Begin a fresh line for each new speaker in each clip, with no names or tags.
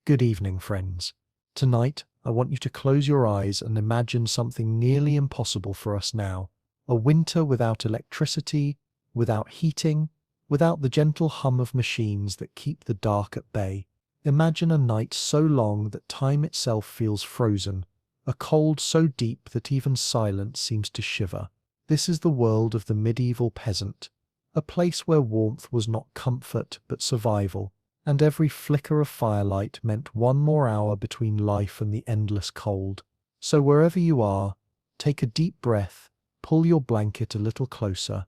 Good evening, friends. Tonight, I want you to close your eyes and imagine something nearly impossible for us now. A winter without electricity, without heating, without the gentle hum of machines that keep the dark at bay. Imagine a night so long that time itself feels frozen, a cold so deep that even silence seems to shiver. This is the world of the medieval peasant, a place where warmth was not comfort but survival, and every flicker of firelight meant one more hour between life and the endless cold. So wherever you are, take a deep breath, pull your blanket a little closer,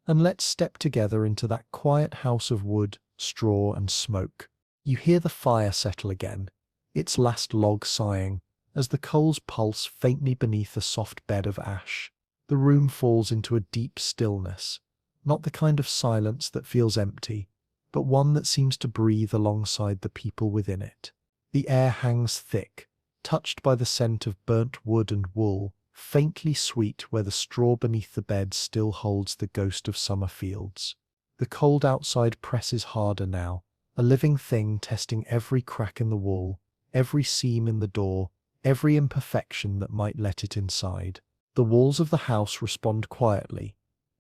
and let's step together into that quiet house of wood, straw, and smoke. You hear the fire settle again, its last log sighing, as the coals pulse faintly beneath a soft bed of ash. The room falls into a deep stillness, not the kind of silence that feels empty, but one that seems to breathe alongside the people within it. The air hangs thick, touched by the scent of burnt wood and wool, faintly sweet where the straw beneath the bed still holds the ghost of summer fields. The cold outside presses harder now, a living thing testing every crack in the wall, every seam in the door, every imperfection that might let it inside. The walls of the house respond quietly,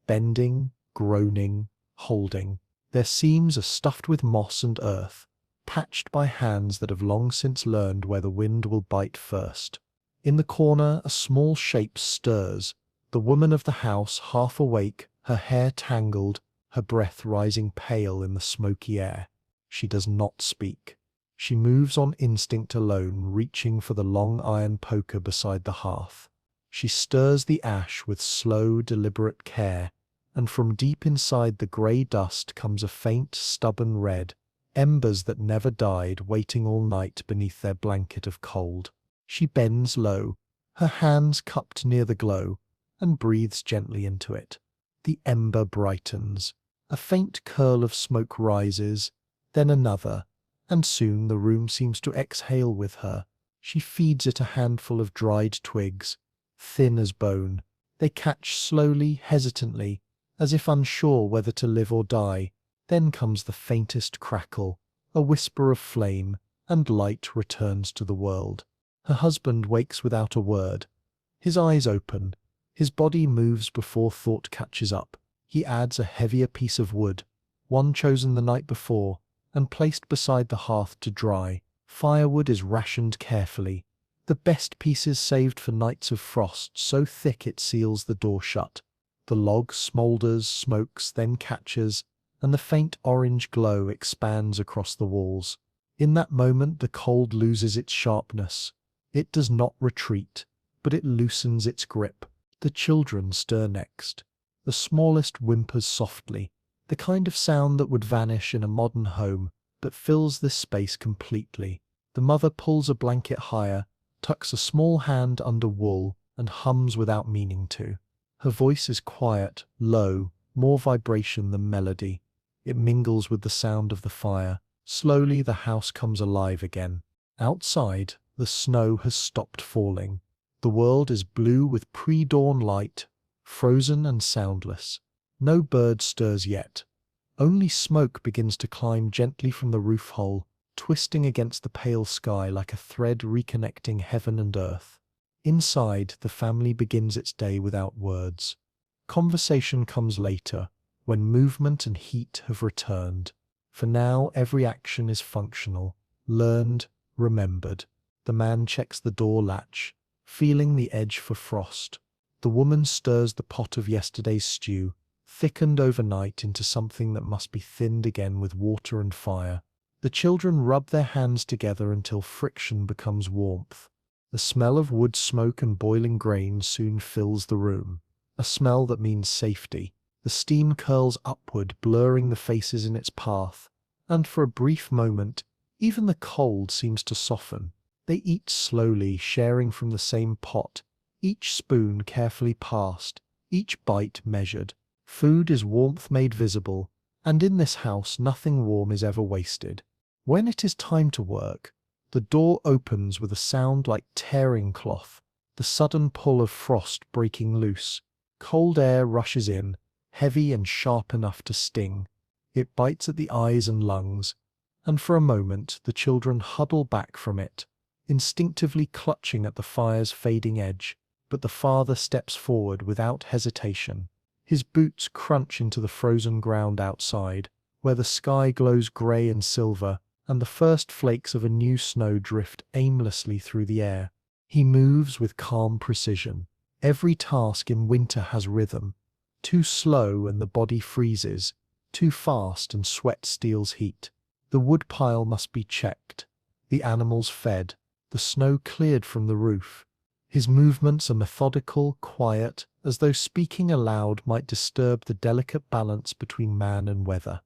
bending, groaning, holding. Their seams are stuffed with moss and earth, patched by hands that have long since learned where the wind will bite first. In the corner, a small shape stirs, the woman of the house half awake, her hair tangled, her breath rising pale in the smoky air. She does not speak. She moves on instinct alone, reaching for the long iron poker beside the hearth. She stirs the ash with slow, deliberate care, and from deep inside the grey dust comes a faint, stubborn red, embers that never died waiting all night beneath their blanket of cold. She bends low, her hands cupped near the glow, and breathes gently into it. The ember brightens. A faint curl of smoke rises, then another, and soon the room seems to exhale with her. She feeds it a handful of dried twigs, thin as bone. They catch slowly, hesitantly, as if unsure whether to live or die. Then comes the faintest crackle, a whisper of flame, and light returns to the world. Her husband wakes without a word. His eyes open. His body moves before thought catches up. He adds a heavier piece of wood, one chosen the night before, and placed beside the hearth to dry. Firewood is rationed carefully, the best pieces saved for nights of frost so thick it seals the door shut. The log smoulders, smokes, then catches, and the faint orange glow expands across the walls. In that moment the cold loses its sharpness. It does not retreat, but it loosens its grip. The children stir next. The smallest whimpers softly, the kind of sound that would vanish in a modern home, but fills this space completely. The mother pulls a blanket higher, tucks a small hand under wool, and hums without meaning to. Her voice is quiet, low, more vibration than melody. It mingles with the sound of the fire. Slowly the house comes alive again. Outside, the snow has stopped falling. The world is blue with pre-dawn light, frozen and soundless. No bird stirs yet. Only smoke begins to climb gently from the roof hole, twisting against the pale sky like a thread reconnecting heaven and earth. Inside, the family begins its day without words. Conversation comes later, when movement and heat have returned. For now, every action is functional, learned, remembered. The man checks the door latch, feeling the edge for frost. The woman stirs the pot of yesterday's stew, thickened overnight into something that must be thinned again with water and fire. The children rub their hands together until friction becomes warmth. The smell of wood smoke and boiling grain soon fills the room, a smell that means safety. The steam curls upward, blurring the faces in its path, and for a brief moment, even the cold seems to soften. They eat slowly, sharing from the same pot, each spoon carefully passed, each bite measured. Food is warmth made visible, and in this house nothing warm is ever wasted. When it is time to work, the door opens with a sound like tearing cloth, the sudden pull of frost breaking loose. Cold air rushes in, heavy and sharp enough to sting. It bites at the eyes and lungs, and for a moment the children huddle back from it, instinctively clutching at the fire's fading edge. But the father steps forward without hesitation. His boots crunch into the frozen ground outside, where the sky glows grey and silver, and the first flakes of a new snow drift aimlessly through the air. He moves with calm precision. Every task in winter has rhythm. Too slow and the body freezes, too fast and sweat steals heat. The woodpile must be checked, the animals fed, the snow cleared from the roof. His movements are methodical, quiet, as though speaking aloud might disturb the delicate balance between man and weather.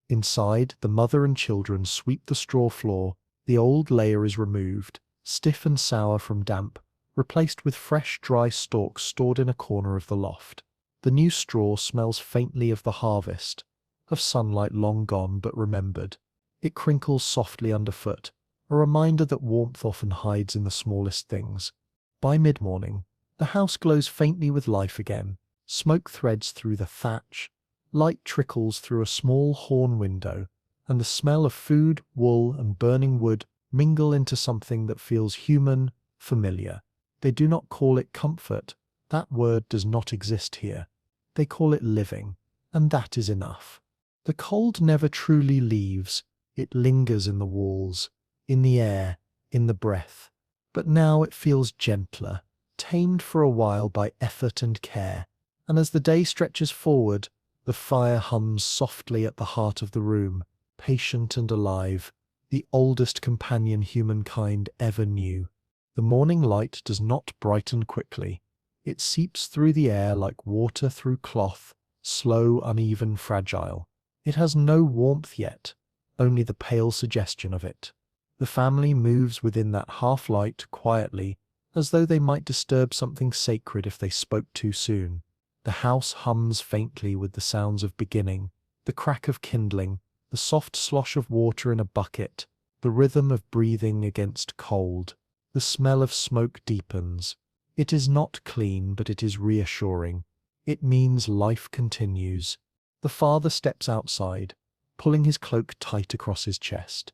Inside, the mother and children sweep the straw floor. The old layer is removed, stiff and sour from damp, replaced with fresh, dry stalks stored in a corner of the loft. The new straw smells faintly of the harvest, of sunlight long gone but remembered. It crinkles softly underfoot, a reminder that warmth often hides in the smallest things. By mid-morning, the house glows faintly with life again. Smoke threads through the thatch, light trickles through a small horn window, and the smell of food, wool, and burning wood mingle into something that feels human, familiar. They do not call it comfort. That word does not exist here. They call it living, and that is enough. The cold never truly leaves. It lingers in the walls, in the air, in the breath. But now it feels gentler, tamed for a while by effort and care, and as the day stretches forward, the fire hums softly at the heart of the room, patient and alive, the oldest companion humankind ever knew. The morning light does not brighten quickly. It seeps through the air like water through cloth, slow, uneven, fragile. It has no warmth yet, only the pale suggestion of it. The family moves within that half-light quietly, as though they might disturb something sacred if they spoke too soon. The house hums faintly with the sounds of beginning, the crack of kindling, the soft slosh of water in a bucket, the rhythm of breathing against cold. The smell of smoke deepens. It is not clean, but it is reassuring. It means life continues. The father steps outside, pulling his cloak tight across his chest.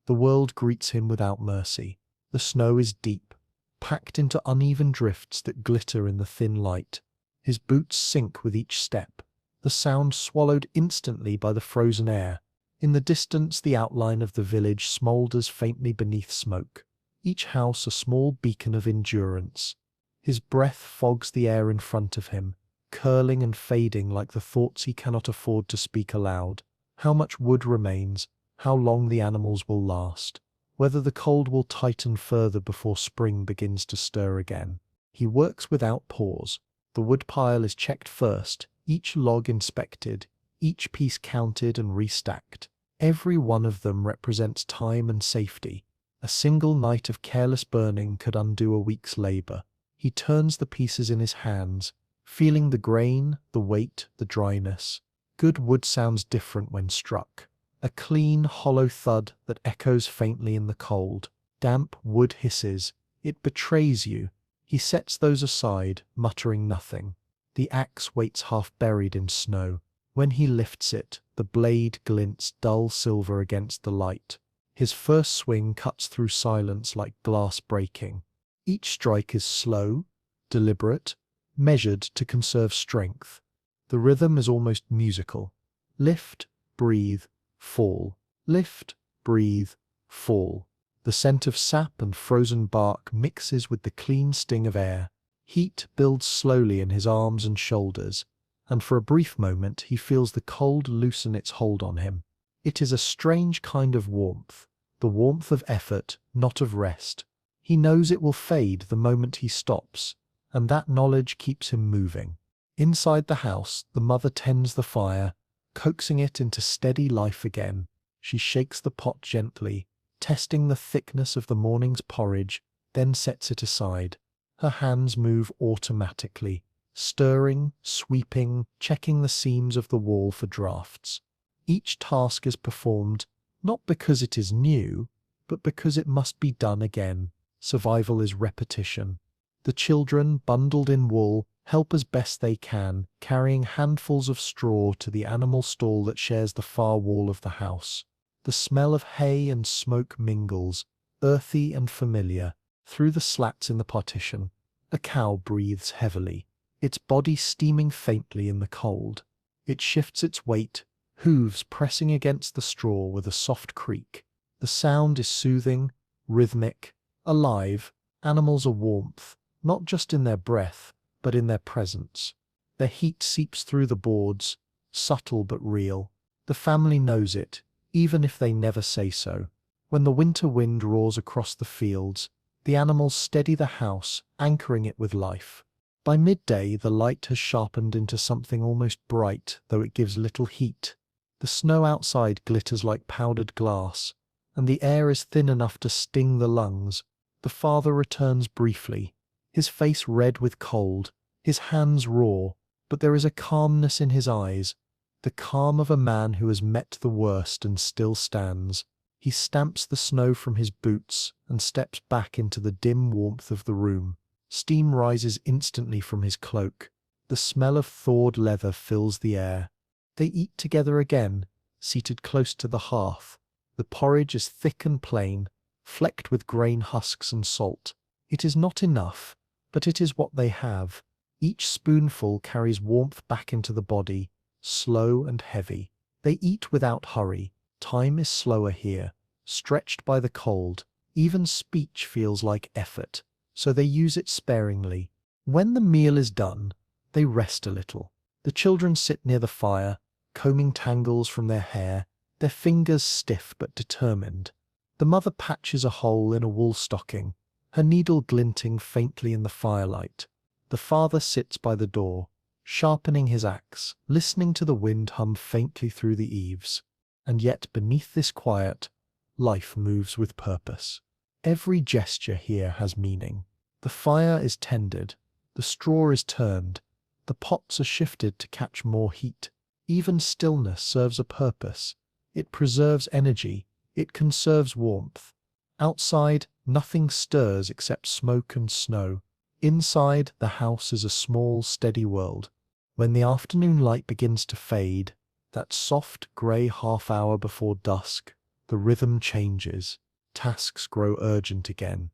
The world greets him without mercy. The snow is deep, packed into uneven drifts that glitter in the thin light. His boots sink with each step, the sound swallowed instantly by the frozen air. In the distance, the outline of the village smoulders faintly beneath smoke, each house a small beacon of endurance. His breath fogs the air in front of him, curling and fading like the thoughts he cannot afford to speak aloud. How much wood remains, how long the animals will last, whether the cold will tighten further before spring begins to stir again. He works without pause. The woodpile is checked first, each log inspected, each piece counted and restacked. Every one of them represents time and safety. A single night of careless burning could undo a week's labor. He turns the pieces in his hands, feeling the grain, the weight, the dryness. Good wood sounds different when struck. A clean, hollow thud that echoes faintly in the cold. Damp wood hisses. It betrays you. He sets those aside, muttering nothing. The axe waits half buried in snow. When he lifts it, the blade glints dull silver against the light. His first swing cuts through silence like glass breaking. Each strike is slow, deliberate, measured to conserve strength. The rhythm is almost musical. Lift, breathe, fall. Lift, breathe, fall. The scent of sap and frozen bark mixes with the clean sting of air. Heat builds slowly in his arms and shoulders, and for a brief moment he feels the cold loosen its hold on him. It is a strange kind of warmth, the warmth of effort, not of rest. He knows it will fade the moment he stops, and that knowledge keeps him moving. Inside the house, the mother tends the fire, coaxing it into steady life again. She shakes the pot gently, testing the thickness of the morning's porridge, then sets it aside. Her hands move automatically, stirring, sweeping, checking the seams of the wall for drafts. Each task is performed, not because it is new, but because it must be done again. Survival is repetition. The children, bundled in wool, help as best they can, carrying handfuls of straw to the animal stall that shares the far wall of the house. The smell of hay and smoke mingles, earthy and familiar, through the slats in the partition. A cow breathes heavily, its body steaming faintly in the cold. It shifts its weight, hooves pressing against the straw with a soft creak. The sound is soothing, rhythmic, alive. Animals are warmth, not just in their breath, but in their presence. Their heat seeps through the boards, subtle but real. The family knows it, even if they never say so. When the winter wind roars across the fields, the animals steady the house, anchoring it with life. By midday, the light has sharpened into something almost bright, though it gives little heat. The snow outside glitters like powdered glass, and the air is thin enough to sting the lungs. The father returns briefly, his face red with cold, his hands raw, but there is a calmness in his eyes, the calm of a man who has met the worst and still stands. He stamps the snow from his boots and steps back into the dim warmth of the room. Steam rises instantly from his cloak. The smell of thawed leather fills the air. They eat together again, seated close to the hearth. The porridge is thick and plain, flecked with grain husks and salt. It is not enough, but it is what they have. Each spoonful carries warmth back into the body, slow and heavy. They eat without hurry. Time is slower here, stretched by the cold. Even speech feels like effort, so they use it sparingly. When the meal is done, they rest a little. The children sit near the fire, combing tangles from their hair, their fingers stiff but determined. The mother patches a hole in a wool stocking, her needle glinting faintly in the firelight. The father sits by the door, sharpening his axe, listening to the wind hum faintly through the eaves. And yet beneath this quiet, life moves with purpose. Every gesture here has meaning. The fire is tended, the straw is turned, the pots are shifted to catch more heat. Even stillness serves a purpose. It preserves energy, it conserves warmth. Outside, nothing stirs except smoke and snow. Inside, the house is a small, steady world. When the afternoon light begins to fade, that soft, grey half-hour before dusk, the rhythm changes. Tasks grow urgent again.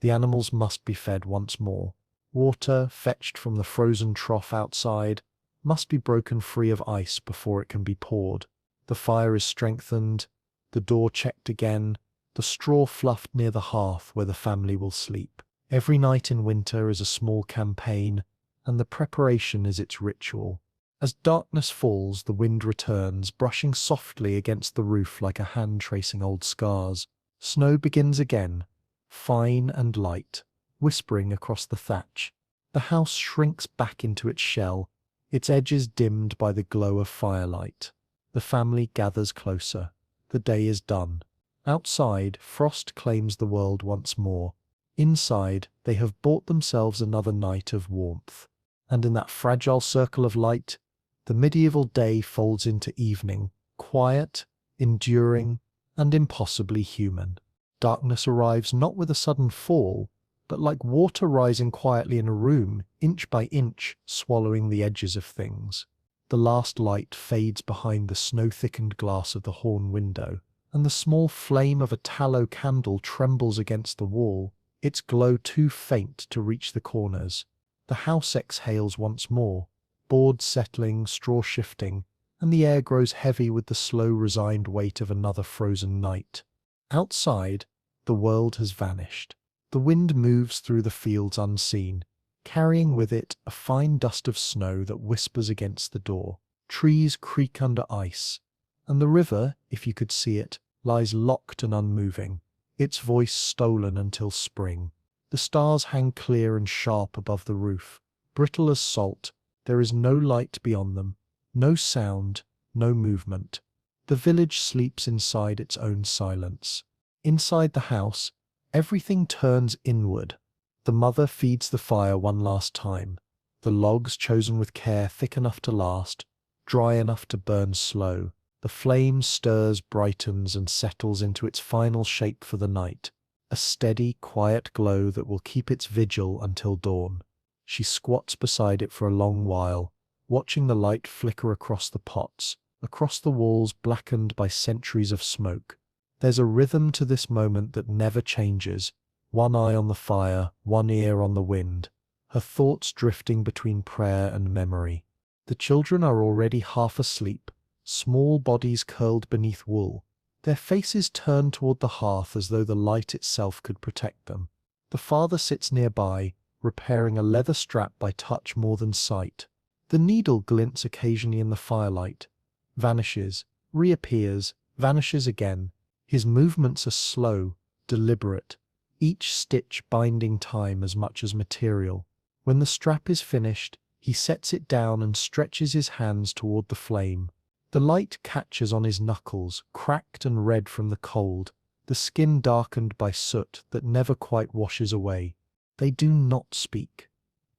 The animals must be fed once more. Water, fetched from the frozen trough outside, must be broken free of ice before it can be poured. The fire is strengthened, the door checked again, the straw fluffed near the hearth where the family will sleep. Every night in winter is a small campaign, and the preparation is its ritual. As darkness falls, the wind returns, brushing softly against the roof like a hand tracing old scars. Snow begins again, fine and light, whispering across the thatch. The house shrinks back into its shell, its edges dimmed by the glow of firelight. The family gathers closer. The day is done. Outside, frost claims the world once more. Inside, they have bought themselves another night of warmth. And in that fragile circle of light, the medieval day folds into evening, quiet, enduring, and impossibly human. Darkness arrives not with a sudden fall, but like water rising quietly in a room, inch by inch, swallowing the edges of things. The last light fades behind the snow-thickened glass of the horn window, and the small flame of a tallow candle trembles against the wall, its glow too faint to reach the corners. The house exhales once more, boards settling, straw shifting, and the air grows heavy with the slow, resigned weight of another frozen night. Outside, the world has vanished. The wind moves through the fields unseen, carrying with it a fine dust of snow that whispers against the door. Trees creak under ice, and the river, if you could see it, lies locked and unmoving, its voice stolen until spring. The stars hang clear and sharp above the roof, brittle as salt. There is no light beyond them, no sound, no movement. The village sleeps inside its own silence. Inside the house, everything turns inward. The mother feeds the fire one last time, the logs chosen with care thick enough to last, dry enough to burn slow. The flame stirs, brightens, and settles into its final shape for the night, a steady, quiet glow that will keep its vigil until dawn. She squats beside it for a long while, watching the light flicker across the pots, across the walls blackened by centuries of smoke. There's a rhythm to this moment that never changes, one eye on the fire, one ear on the wind, her thoughts drifting between prayer and memory. The children are already half asleep, small bodies curled beneath wool, their faces turned toward the hearth as though the light itself could protect them. The father sits nearby, repairing a leather strap by touch more than sight. The needle glints occasionally in the firelight, vanishes, reappears, vanishes again. His movements are slow, deliberate, each stitch binding time as much as material. When the strap is finished, he sets it down and stretches his hands toward the flame. The light catches on his knuckles, cracked and red from the cold, the skin darkened by soot that never quite washes away. They do not speak.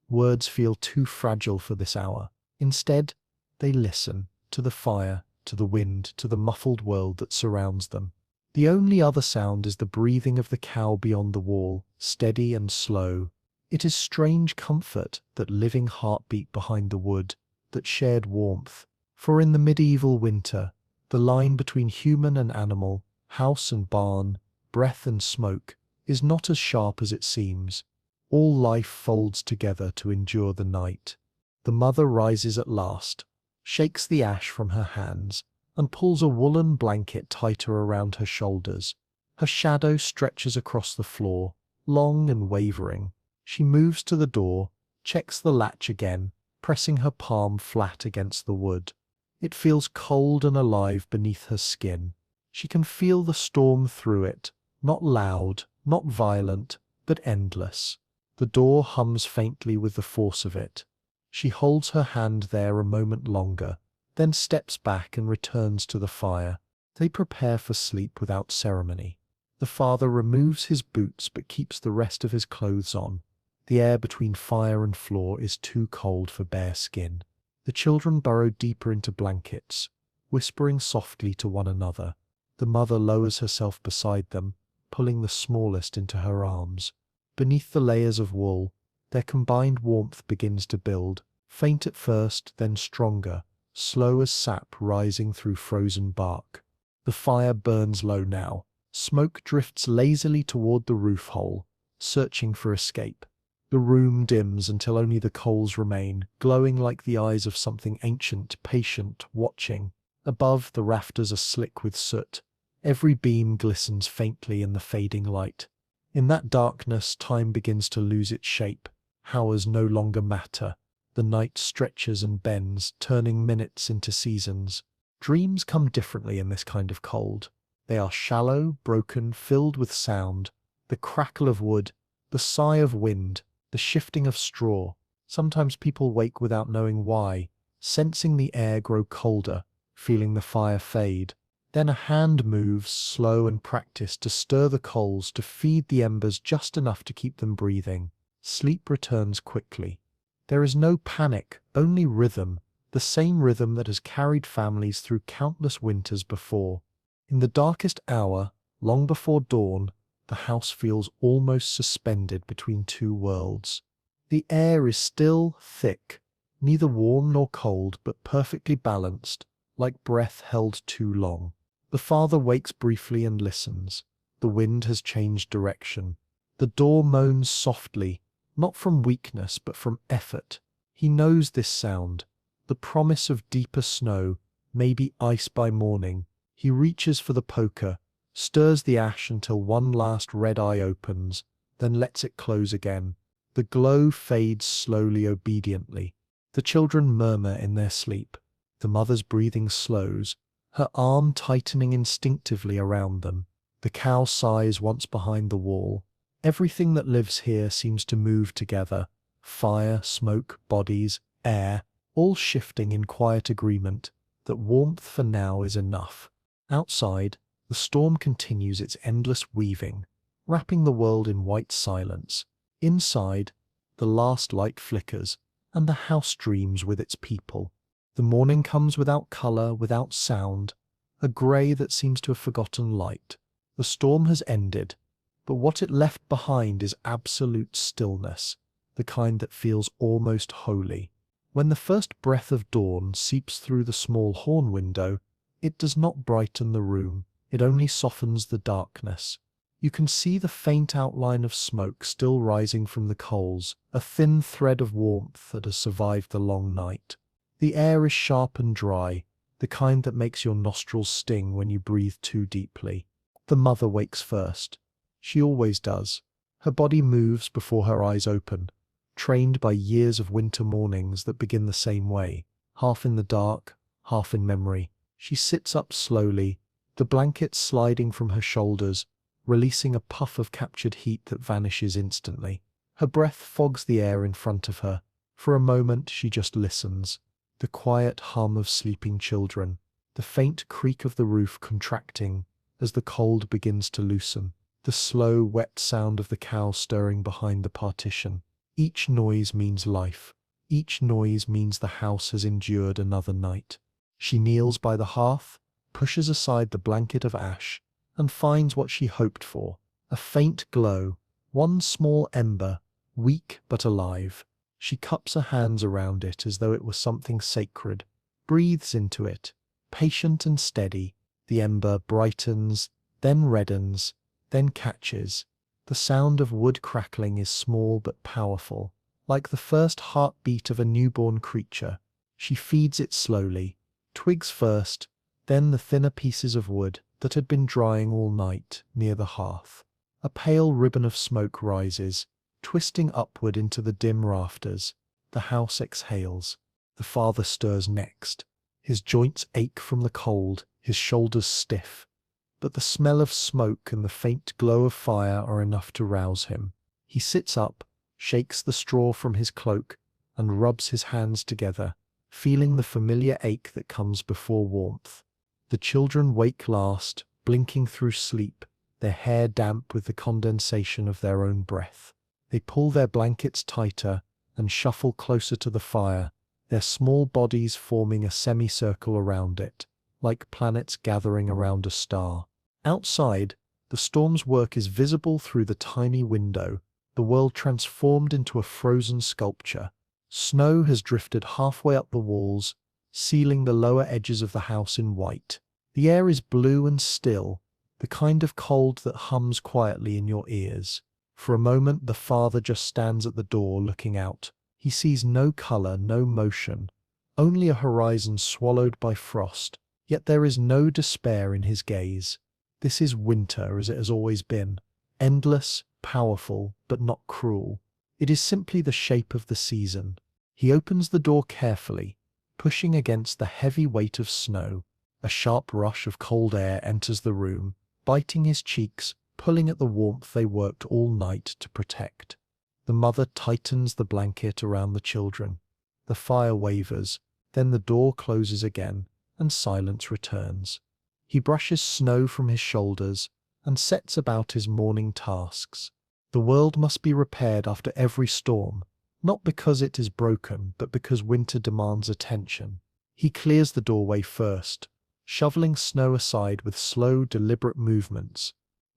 Words feel too fragile for this hour. Instead, they listen, to the fire, to the wind, to the muffled world that surrounds them. The only other sound is the breathing of the cow beyond the wall, steady and slow. It is strange comfort, that living heartbeat behind the wood, that shared warmth. For in the medieval winter, the line between human and animal, house and barn, breath and smoke, is not as sharp as it seems. All life folds together to endure the night. The mother rises at last, shakes the ash from her hands, and pulls a woolen blanket tighter around her shoulders. Her shadow stretches across the floor, long and wavering. She moves to the door, checks the latch again, pressing her palm flat against the wood. It feels cold and alive beneath her skin. She can feel the storm through it, not loud, not violent, but endless. The door hums faintly with the force of it. She holds her hand there a moment longer, then steps back and returns to the fire. They prepare for sleep without ceremony. The father removes his boots but keeps the rest of his clothes on. The air between fire and floor is too cold for bare skin. The children burrow deeper into blankets, whispering softly to one another. The mother lowers herself beside them, pulling the smallest into her arms. Beneath the layers of wool, their combined warmth begins to build, faint at first, then stronger, slow as sap rising through frozen bark. The fire burns low now. Smoke drifts lazily toward the roof hole, searching for escape. The room dims until only the coals remain, glowing like the eyes of something ancient, patient, watching. Above, the rafters are slick with soot. Every beam glistens faintly in the fading light. In that darkness, time begins to lose its shape. Hours no longer matter. The night stretches and bends, turning minutes into seasons. Dreams come differently in this kind of cold. They are shallow, broken, filled with sound. The crackle of wood, the sigh of wind, the shifting of straw. Sometimes people wake without knowing why, sensing the air grow colder, feeling the fire fade. Then a hand moves, slow and practiced, to stir the coals, to feed the embers just enough to keep them breathing. Sleep returns quickly. There is no panic, only rhythm, the same rhythm that has carried families through countless winters before. In the darkest hour, long before dawn, the house feels almost suspended between two worlds. The air is still, thick, neither warm nor cold, but perfectly balanced, like breath held too long. The father wakes briefly and listens. The wind has changed direction. The door moans softly, not from weakness but from effort. He knows this sound, the promise of deeper snow, maybe ice by morning. He reaches for the poker, stirs the ash until one last red eye opens, then lets it close again. The glow fades slowly, obediently. The children murmur in their sleep. The mother's breathing slows, her arm tightening instinctively around them. The cow sighs once behind the wall. Everything that lives here seems to move together. Fire, smoke, bodies, air, all shifting in quiet agreement that warmth for now is enough. Outside, the storm continues its endless weaving, wrapping the world in white silence. Inside, the last light flickers, and the house dreams with its people. The morning comes without color, without sound, a grey that seems to have forgotten light. The storm has ended, but what it left behind is absolute stillness, the kind that feels almost holy. When the first breath of dawn seeps through the small horn window, it does not brighten the room, it only softens the darkness. You can see the faint outline of smoke still rising from the coals, a thin thread of warmth that has survived the long night. The air is sharp and dry, the kind that makes your nostrils sting when you breathe too deeply. The mother wakes first. She always does. Her body moves before her eyes open, trained by years of winter mornings that begin the same way, half in the dark, half in memory. She sits up slowly, the blanket sliding from her shoulders, releasing a puff of captured heat that vanishes instantly. Her breath fogs the air in front of her. For a moment she just listens. The quiet hum of sleeping children, the faint creak of the roof contracting as the cold begins to loosen, the slow, wet sound of the cow stirring behind the partition. Each noise means life. Each noise means the house has endured another night. She kneels by the hearth, pushes aside the blanket of ash, and finds what she hoped for, a faint glow, one small ember, weak but alive. She cups her hands around it as though it were something sacred, breathes into it, patient and steady. The ember brightens, then reddens, then catches. The sound of wood crackling is small but powerful, like the first heartbeat of a newborn creature. She feeds it slowly, twigs first, then the thinner pieces of wood that had been drying all night near the hearth. A pale ribbon of smoke rises, twisting upward into the dim rafters. The house exhales. The father stirs next. His joints ache from the cold, his shoulders stiff. But the smell of smoke and the faint glow of fire are enough to rouse him. He sits up, shakes the straw from his cloak, and rubs his hands together, feeling the familiar ache that comes before warmth. The children wake last, blinking through sleep, their hair damp with the condensation of their own breath. They pull their blankets tighter and shuffle closer to the fire, their small bodies forming a semicircle around it, like planets gathering around a star. Outside, the storm's work is visible through the tiny window, the world transformed into a frozen sculpture. Snow has drifted halfway up the walls, sealing the lower edges of the house in white. The air is blue and still, the kind of cold that hums quietly in your ears. For a moment the father just stands at the door looking out. He sees no color, no motion, only a horizon swallowed by frost. Yet there is no despair in his gaze. This is winter as it has always been, endless, powerful, but not cruel. It is simply the shape of the season. He opens the door carefully, pushing against the heavy weight of snow. A sharp rush of cold air enters the room, biting his cheeks, pulling at the warmth they worked all night to protect. The mother tightens the blanket around the children. The fire wavers, then the door closes again, and silence returns. He brushes snow from his shoulders and sets about his morning tasks. The world must be repaired after every storm, not because it is broken, but because winter demands attention. He clears the doorway first, shoveling snow aside with slow, deliberate movements.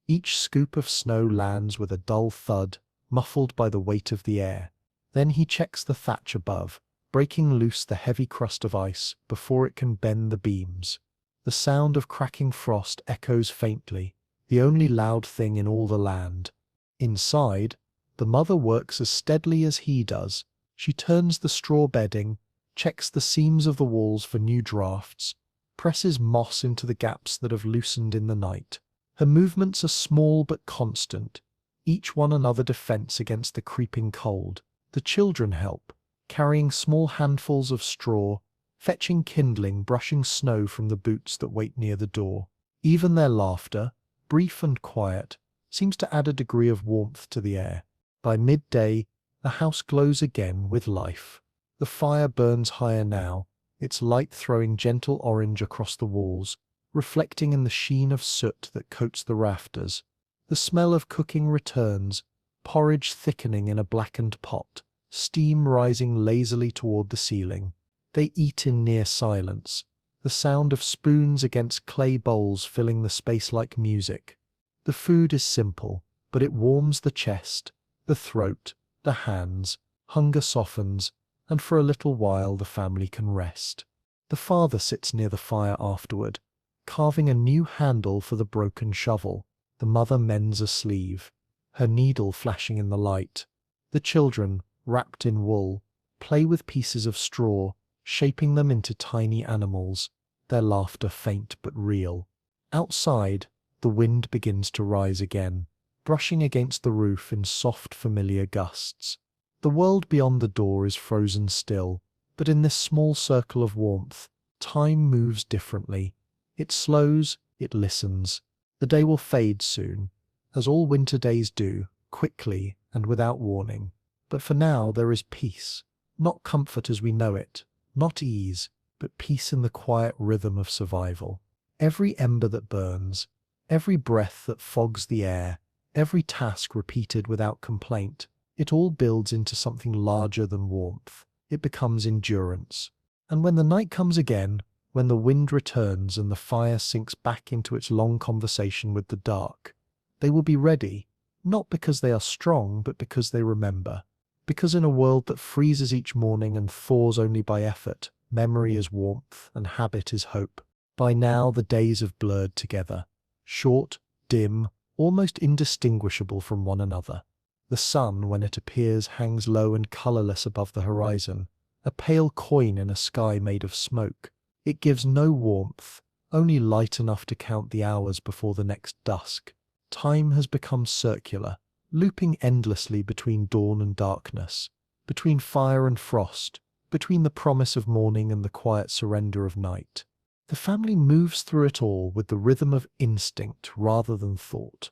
Each scoop of snow lands with a dull thud, muffled by the weight of the air. Then he checks the thatch above, breaking loose the heavy crust of ice before it can bend the beams. The sound of cracking frost echoes faintly, the only loud thing in all the land. Inside, the mother works as steadily as he does. She turns the straw bedding, checks the seams of the walls for new drafts, presses moss into the gaps that have loosened in the night. Her movements are small but constant, each one another defense against the creeping cold. The children help, carrying small handfuls of straw, fetching kindling, brushing snow from the boots that wait near the door. Even their laughter, brief and quiet, seems to add a degree of warmth to the air. By midday, the house glows again with life. The fire burns higher now, its light throwing gentle orange across the walls, reflecting in the sheen of soot that coats the rafters. The smell of cooking returns, porridge thickening in a blackened pot, steam rising lazily toward the ceiling. They eat in near silence, the sound of spoons against clay bowls filling the space like music. The food is simple, but it warms the chest, the throat, the hands. Hunger softens, and for a little while the family can rest. The father sits near the fire afterward, carving a new handle for the broken shovel. The mother mends a sleeve, her needle flashing in the light. The children, wrapped in wool, play with pieces of straw, shaping them into tiny animals, their laughter faint but real. Outside, the wind begins to rise again, brushing against the roof in soft, familiar gusts. The world beyond the door is frozen still, but in this small circle of warmth, time moves differently. It slows, it listens. The day will fade soon, as all winter days do, quickly and without warning. But for now there is peace, not comfort as we know it, not ease, but peace in the quiet rhythm of survival. Every ember that burns, every breath that fogs the air, every task repeated without complaint, it all builds into something larger than warmth. It becomes endurance. And when the night comes again, when the wind returns and the fire sinks back into its long conversation with the dark, they will be ready, not because they are strong, but because they remember. Because in a world that freezes each morning and thaws only by effort, memory is warmth and habit is hope. By now the days have blurred together, short, dim, almost indistinguishable from one another. The sun, when it appears, hangs low and colourless above the horizon, a pale coin in a sky made of smoke. It gives no warmth, only light enough to count the hours before the next dusk. Time has become circular, looping endlessly between dawn and darkness, between fire and frost, between the promise of morning and the quiet surrender of night. The family moves through it all with the rhythm of instinct rather than thought.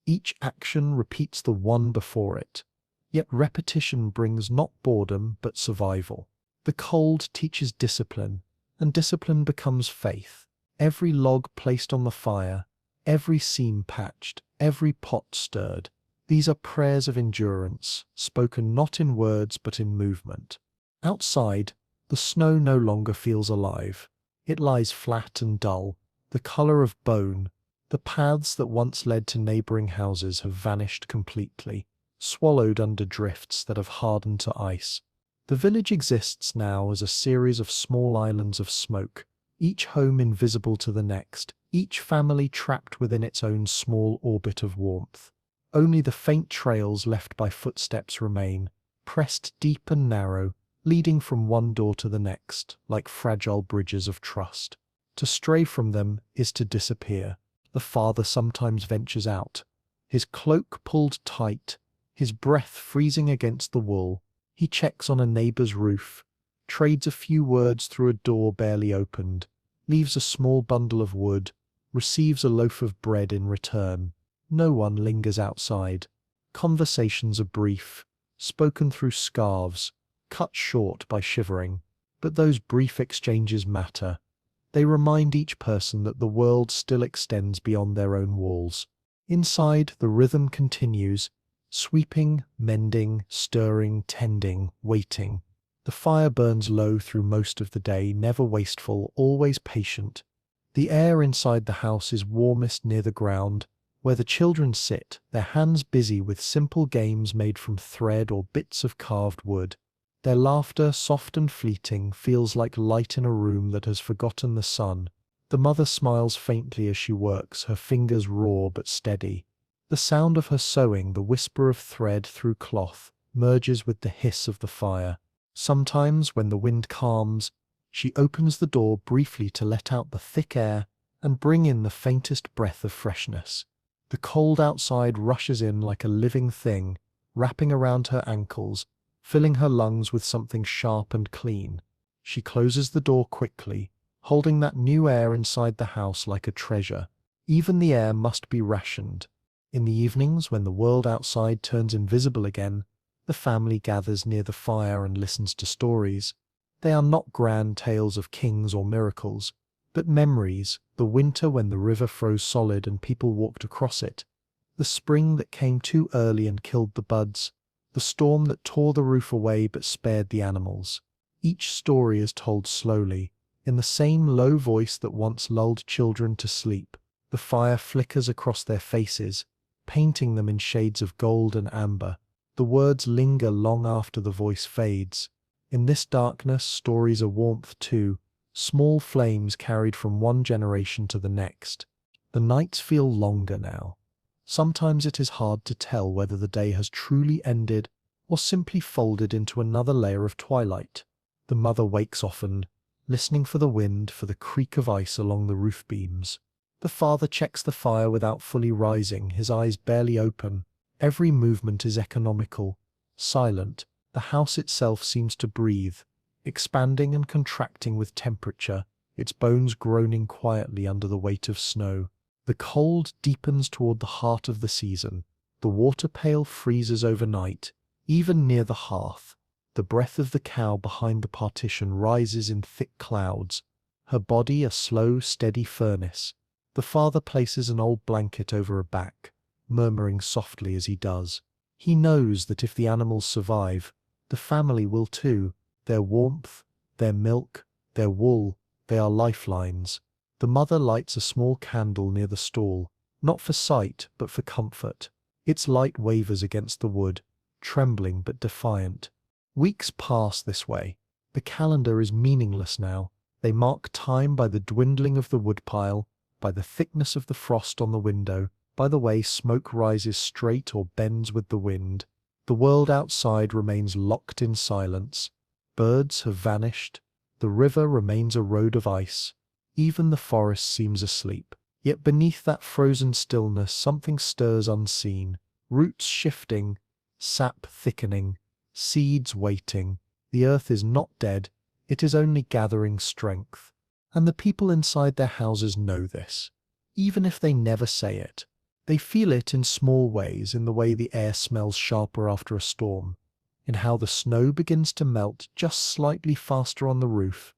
Each action repeats the one before it, yet repetition brings not boredom but survival. The cold teaches discipline, and discipline becomes faith. Every log placed on the fire, every seam patched, every pot stirred, these are prayers of endurance, spoken not in words but in movement. Outside, the snow no longer feels alive. It lies flat and dull, the colour of bone. The paths that once led to neighbouring houses have vanished completely, swallowed under drifts that have hardened to ice. The village exists now as a series of small islands of smoke, each home invisible to the next, each family trapped within its own small orbit of warmth. Only the faint trails left by footsteps remain, pressed deep and narrow, leading from one door to the next, like fragile bridges of trust. To stray from them is to disappear. The father sometimes ventures out, his cloak pulled tight, his breath freezing against the wool. He checks on a neighbour's roof, trades a few words through a door barely opened, leaves a small bundle of wood, receives a loaf of bread in return. No one lingers outside. Conversations are brief, spoken through scarves, cut short by shivering. But those brief exchanges matter. They remind each person that the world still extends beyond their own walls. Inside, the rhythm continues, sweeping, mending, stirring, tending, waiting. The fire burns low through most of the day, never wasteful, always patient. The air inside the house is warmest near the ground, where the children sit, their hands busy with simple games made from thread or bits of carved wood. Their laughter, soft and fleeting, feels like light in a room that has forgotten the sun. The mother smiles faintly as she works, her fingers raw but steady. The sound of her sewing, the whisper of thread through cloth, merges with the hiss of the fire. Sometimes, when the wind calms, she opens the door briefly to let out the thick air and bring in the faintest breath of freshness. The cold outside rushes in like a living thing, wrapping around her ankles, filling her lungs with something sharp and clean. She closes the door quickly, holding that new air inside the house like a treasure. Even the air must be rationed. In the evenings, when the world outside turns invisible again, the family gathers near the fire and listens to stories. They are not grand tales of kings or miracles, but memories, the winter when the river froze solid and people walked across it, the spring that came too early and killed the buds, the storm that tore the roof away but spared the animals. Each story is told slowly, in the same low voice that once lulled children to sleep. The fire flickers across their faces, painting them in shades of gold and amber. The words linger long after the voice fades. In this darkness, stories are warmth too, small flames carried from one generation to the next. The nights feel longer now. Sometimes it is hard to tell whether the day has truly ended or simply folded into another layer of twilight. The mother wakes often, listening for the wind, for the creak of ice along the roof beams. The father checks the fire without fully rising, his eyes barely open. Every movement is economical, silent. The house itself seems to breathe, expanding and contracting with temperature, its bones groaning quietly under the weight of snow. The cold deepens toward the heart of the season. The water pail freezes overnight, even near the hearth. The breath of the cow behind the partition rises in thick clouds, her body a slow, steady furnace. The father places an old blanket over her back, murmuring softly as he does. He knows that if the animals survive, the family will too. Their warmth, their milk, their wool, they are lifelines. The mother lights a small candle near the stall, not for sight, but for comfort. Its light wavers against the wood, trembling but defiant. Weeks pass this way. The calendar is meaningless now. They mark time by the dwindling of the woodpile, by the thickness of the frost on the window, by the way smoke rises straight or bends with the wind. The world outside remains locked in silence. Birds have vanished. The river remains a road of ice. Even the forest seems asleep. Yet beneath that frozen stillness something stirs unseen. Roots shifting, sap thickening, seeds waiting. The earth is not dead, it is only gathering strength. And the people inside their houses know this, even if they never say it. They feel it in small ways, in the way the air smells sharper after a storm, in how the snow begins to melt just slightly faster on the roof,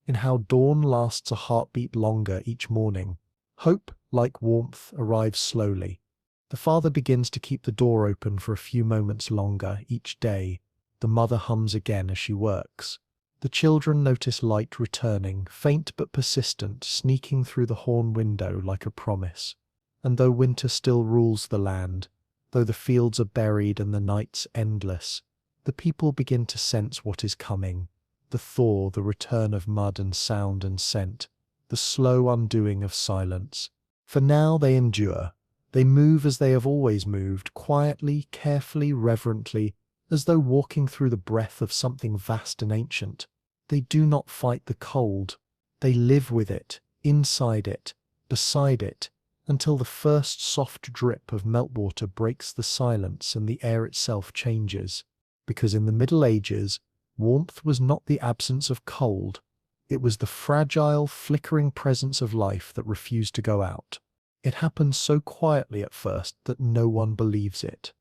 in how dawn lasts a heartbeat longer each morning. Hope, like warmth, arrives slowly. The father begins to keep the door open for a few moments longer each day. The mother hums again as she works. The children notice light returning, faint but persistent, sneaking through the horn window like a promise. And though winter still rules the land, though the fields are buried and the nights endless, the people begin to sense what is coming. The thaw, the return of mud and sound and scent, the slow undoing of silence. For now they endure. They move as they have always moved, quietly, carefully, reverently, as though walking through the breath of something vast and ancient. They do not fight the cold. They live with it, inside it, beside it, until the first soft drip of meltwater breaks the silence and the air itself changes. Because in the Middle Ages, warmth was not the absence of cold. It was the fragile, flickering presence of life that refused to go out. It happens so quietly at first that no one believes it.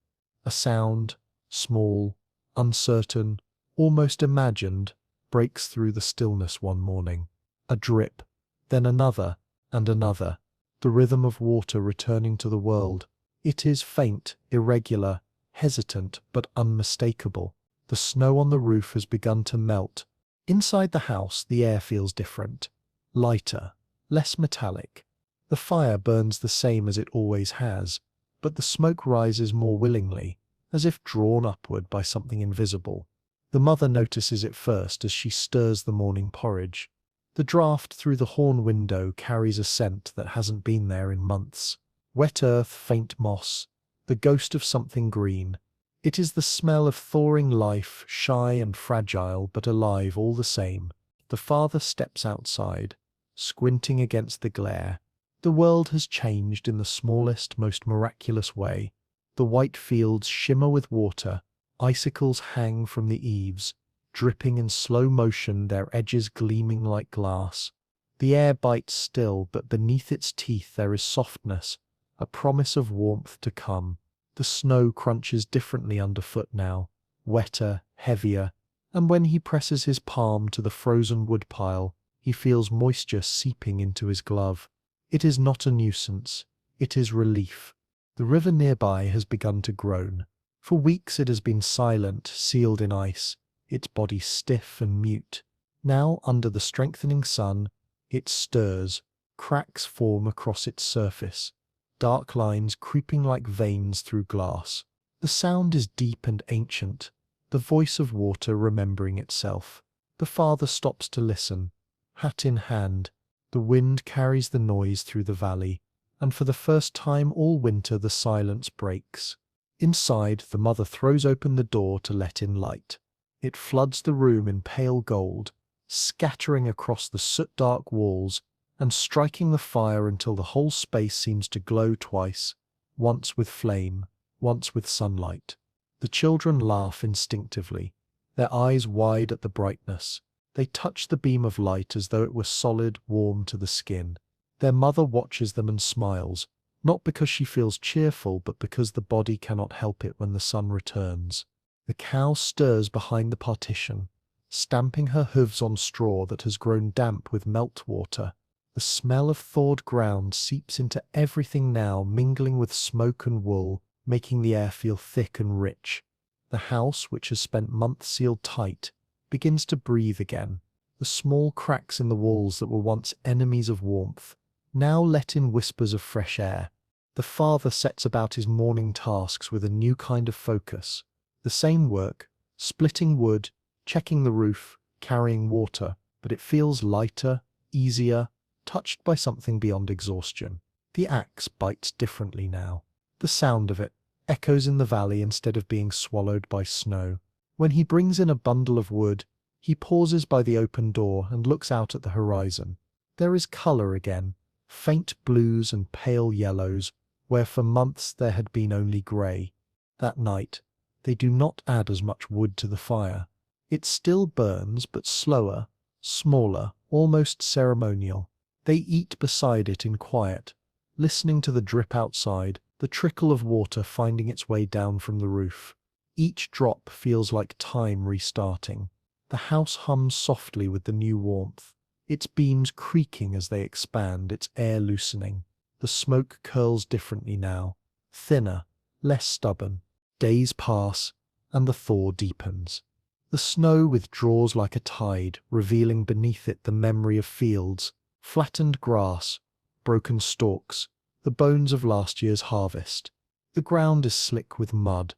A sound, small, uncertain, almost imagined, breaks through the stillness one morning. A drip, then another, and another. The rhythm of water returning to the world. It is faint, irregular, hesitant, but unmistakable. The snow on the roof has begun to melt. Inside the house, the air feels different. Lighter, less metallic. The fire burns the same as it always has, but the smoke rises more willingly, as if drawn upward by something invisible. The mother notices it first as she stirs the morning porridge. The draught through the horn window carries a scent that hasn't been there in months. Wet earth, faint moss, the ghost of something green. It is the smell of thawing life, shy and fragile, but alive all the same. The father steps outside, squinting against the glare. The world has changed in the smallest, most miraculous way. The white fields shimmer with water, icicles hang from the eaves, dripping in slow motion, their edges gleaming like glass. The air bites still, but beneath its teeth there is softness, a promise of warmth to come. The snow crunches differently underfoot now, wetter, heavier, and when he presses his palm to the frozen woodpile, he feels moisture seeping into his glove. It is not a nuisance, it is relief. The river nearby has begun to groan. For weeks it has been silent, sealed in ice, its body stiff and mute. Now, under the strengthening sun, it stirs, cracks form across its surface, dark lines creeping like veins through glass. The sound is deep and ancient, the voice of water remembering itself. The father stops to listen, hat in hand. The wind carries the noise through the valley, and for the first time all winter the silence breaks. Inside, the mother throws open the door to let in light. It floods the room in pale gold, scattering across the soot-dark walls and striking the fire until the whole space seems to glow twice, once with flame, once with sunlight. The children laugh instinctively, their eyes wide at the brightness. They touch the beam of light as though it were solid, warm to the skin. Their mother watches them and smiles, not because she feels cheerful, but because the body cannot help it when the sun returns. The cow stirs behind the partition, stamping her hooves on straw that has grown damp with meltwater. The smell of thawed ground seeps into everything now, mingling with smoke and wool, making the air feel thick and rich. The house, which has spent months sealed tight, begins to breathe again. The small cracks in the walls that were once enemies of warmth now let in whispers of fresh air. The father sets about his morning tasks with a new kind of focus. The same work, splitting wood, checking the roof, carrying water, but it feels lighter, easier, touched by something beyond exhaustion. The axe bites differently now. The sound of it echoes in the valley instead of being swallowed by snow. When he brings in a bundle of wood, he pauses by the open door and looks out at the horizon. There is colour again, faint blues and pale yellows, where for months there had been only grey. That night, they do not add as much wood to the fire. It still burns, but slower, smaller, almost ceremonial. They eat beside it in quiet, listening to the drip outside, the trickle of water finding its way down from the roof. Each drop feels like time restarting. The house hums softly with the new warmth, its beams creaking as they expand, its air loosening. The smoke curls differently now, thinner, less stubborn. Days pass, and the thaw deepens. The snow withdraws like a tide, revealing beneath it the memory of fields, flattened grass, broken stalks, the bones of last year's harvest. The ground is slick with mud,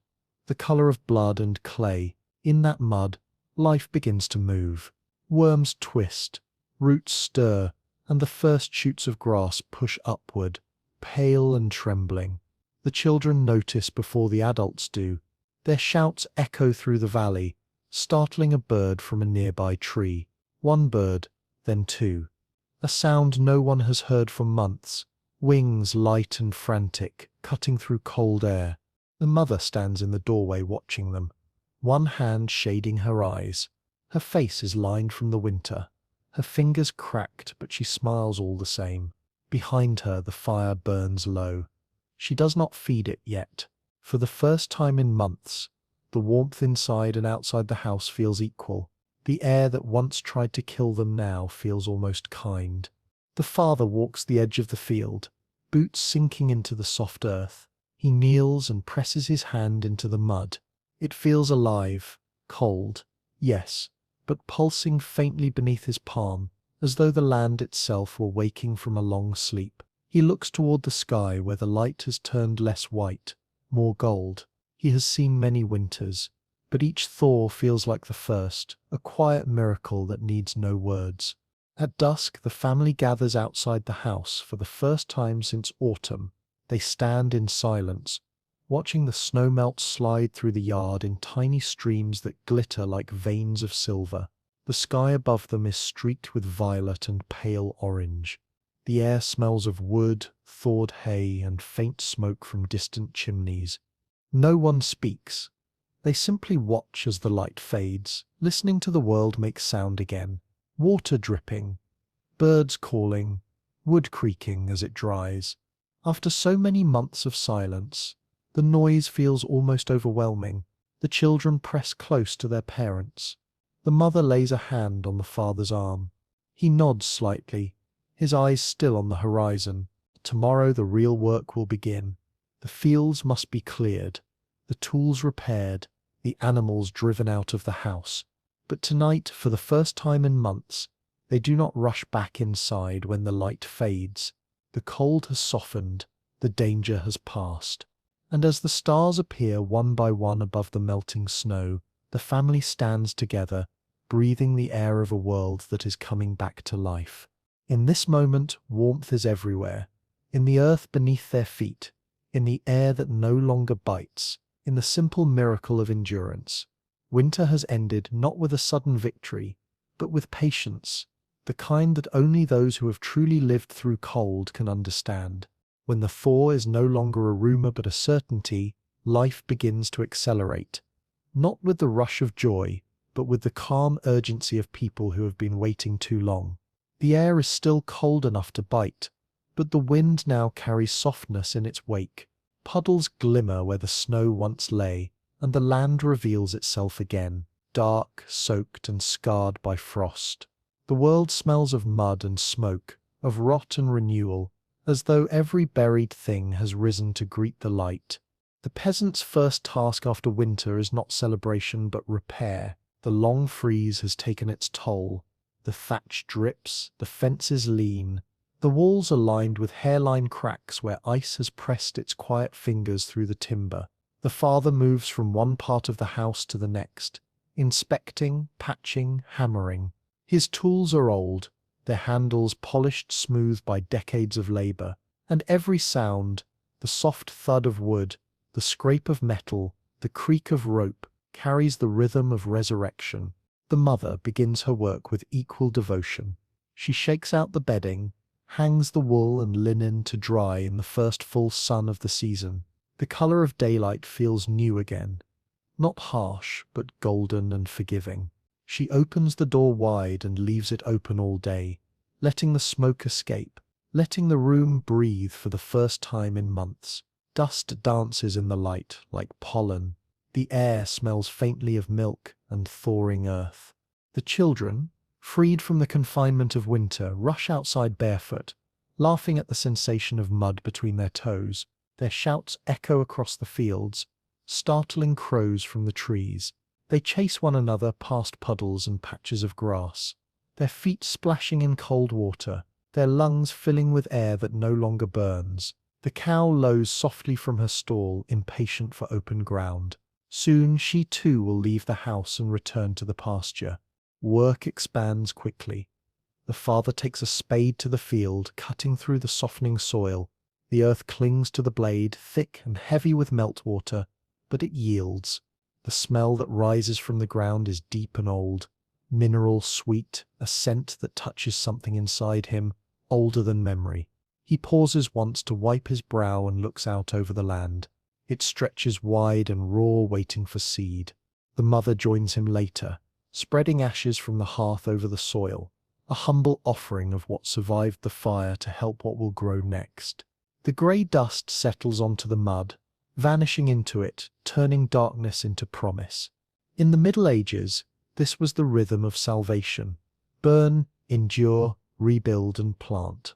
the color of blood and clay. In that mud, life begins to move. Worms twist, roots stir, and the first shoots of grass push upward, pale and trembling. The children notice before the adults do. Their shouts echo through the valley, startling a bird from a nearby tree. One bird, then two. A sound no one has heard for months, wings light and frantic, cutting through cold air. The mother stands in the doorway watching them, one hand shading her eyes. Her face is lined from the winter, her fingers cracked, but she smiles all the same. Behind her the fire burns low. She does not feed it yet. For the first time in months, the warmth inside and outside the house feels equal. The air that once tried to kill them now feels almost kind. The father walks the edge of the field, boots sinking into the soft earth. He kneels and presses his hand into the mud. It feels alive, cold, yes, but pulsing faintly beneath his palm, as though the land itself were waking from a long sleep. He looks toward the sky where the light has turned less white, more gold. He has seen many winters, but each thaw feels like the first, a quiet miracle that needs no words. At dusk, the family gathers outside the house for the first time since autumn. They stand in silence, watching the snow melt slide through the yard in tiny streams that glitter like veins of silver. The sky above them is streaked with violet and pale orange. The air smells of wood, thawed hay, and faint smoke from distant chimneys. No one speaks. They simply watch as the light fades, listening to the world make sound again. Water dripping, birds calling, wood creaking as it dries. After so many months of silence, the noise feels almost overwhelming. The children press close to their parents. The mother lays a hand on the father's arm. He nods slightly, his eyes still on the horizon. Tomorrow the real work will begin. The fields must be cleared, the tools repaired, the animals driven out of the house. But tonight, for the first time in months, they do not rush back inside when the light fades. The cold has softened, the danger has passed. And as the stars appear one by one above the melting snow, The family stands together, breathing the air of a world that is coming back to life. In this moment, warmth is everywhere, in the earth beneath their feet, in the air that no longer bites, in the simple miracle of endurance. Winter has ended not with a sudden victory, but with patience, the kind that only those who have truly lived through cold can understand. When the thaw is no longer a rumor but a certainty, life begins to accelerate, not with the rush of joy, but with the calm urgency of people who have been waiting too long. The air is still cold enough to bite, but the wind now carries softness in its wake. Puddles glimmer where the snow once lay, and the land reveals itself again, dark, soaked, and scarred by frost. The world smells of mud and smoke, of rot and renewal, as though every buried thing has risen to greet the light. The peasant's first task after winter is not celebration but repair. The long freeze has taken its toll. The thatch drips, the fences lean. The walls are lined with hairline cracks where ice has pressed its quiet fingers through the timber. The father moves from one part of the house to the next, inspecting, patching, hammering. His tools are old, their handles polished smooth by decades of labor, and every sound, the soft thud of wood, the scrape of metal, the creak of rope, carries the rhythm of resurrection. The mother begins her work with equal devotion. She shakes out the bedding, hangs the wool and linen to dry in the first full sun of the season. The color of daylight feels new again, not harsh, but golden and forgiving. She opens the door wide and leaves it open all day, letting the smoke escape, letting the room breathe for the first time in months. Dust dances in the light like pollen. The air smells faintly of milk and thawing earth. The children, freed from the confinement of winter, rush outside barefoot, laughing at the sensation of mud between their toes. Their shouts echo across the fields, startling crows from the trees. They chase one another past puddles and patches of grass, their feet splashing in cold water, their lungs filling with air that no longer burns. The cow lows softly from her stall, impatient for open ground. Soon she too will leave the house and return to the pasture. Work expands quickly. The father takes a spade to the field, cutting through the softening soil. The earth clings to the blade, thick and heavy with meltwater, but it yields. The smell that rises from the ground is deep and old, mineral sweet, a scent that touches something inside him, older than memory. He pauses once to wipe his brow and looks out over the land. It stretches wide and raw, waiting for seed. The mother joins him later, spreading ashes from the hearth over the soil, a humble offering of what survived the fire to help what will grow next. The grey dust settles onto the mud, vanishing into it, turning darkness into promise. In the Middle Ages, this was the rhythm of salvation. Burn, endure, rebuild and plant.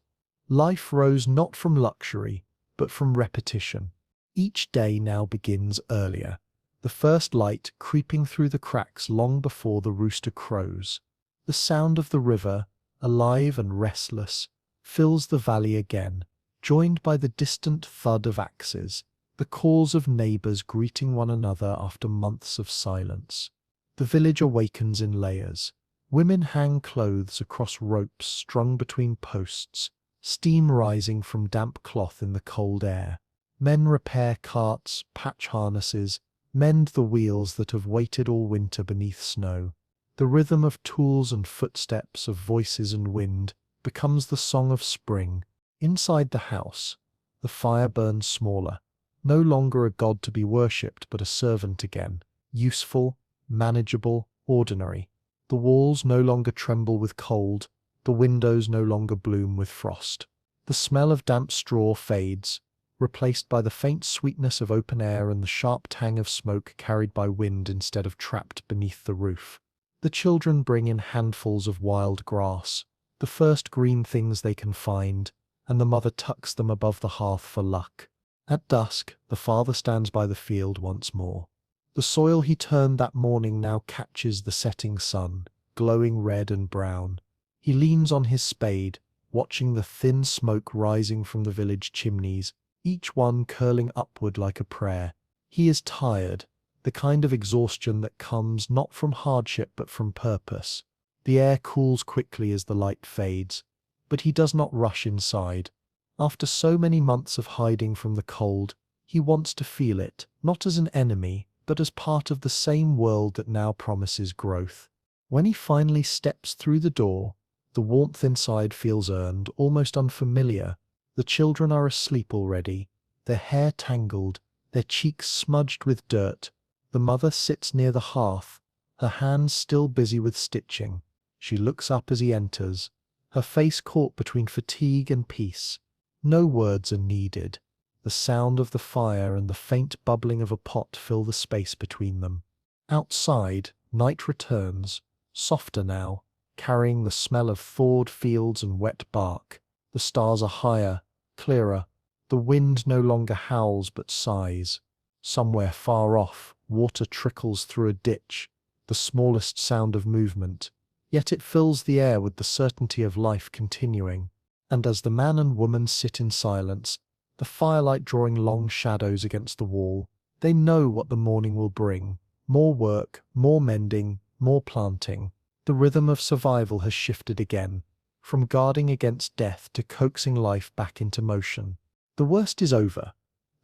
Life rose not from luxury, but from repetition. Each day now begins earlier, the first light creeping through the cracks long before the rooster crows. The sound of the river, alive and restless, fills the valley again, joined by the distant thud of axes, the calls of neighbors greeting one another after months of silence. The village awakens in layers. Women hang clothes across ropes strung between posts, steam rising from damp cloth in the cold air. Men repair carts, patch harnesses, mend the wheels that have waited all winter beneath snow. The rhythm of tools and footsteps, of voices and wind, becomes the song of spring. Inside the house, the fire burns smaller, no longer a god to be worshipped but a servant again, useful, manageable, ordinary. The walls no longer tremble with cold, the windows no longer bloom with frost. The smell of damp straw fades, replaced by the faint sweetness of open air and the sharp tang of smoke carried by wind instead of trapped beneath the roof. The children bring in handfuls of wild grass, the first green things they can find, and the mother tucks them above the hearth for luck. At dusk, the father stands by the field once more. The soil he turned that morning now catches the setting sun, glowing red and brown. He leans on his spade, watching the thin smoke rising from the village chimneys, each one curling upward like a prayer. He is tired, the kind of exhaustion that comes not from hardship but from purpose. The air cools quickly as the light fades, but he does not rush inside. After so many months of hiding from the cold, he wants to feel it, not as an enemy, but as part of the same world that now promises growth. When he finally steps through the door, the warmth inside feels earned, almost unfamiliar. The children are asleep already, their hair tangled, their cheeks smudged with dirt. The mother sits near the hearth, her hands still busy with stitching. She looks up as he enters, her face caught between fatigue and peace. No words are needed. The sound of the fire and the faint bubbling of a pot fill the space between them. Outside, night returns, softer now, carrying the smell of thawed fields and wet bark. The stars are higher, clearer. The wind no longer howls but sighs. Somewhere far off, water trickles through a ditch, the smallest sound of movement. Yet it fills the air with the certainty of life continuing. And as the man and woman sit in silence, the firelight drawing long shadows against the wall, they know what the morning will bring. More work, more mending, more planting. The rhythm of survival has shifted again, from guarding against death to coaxing life back into motion. The worst is over,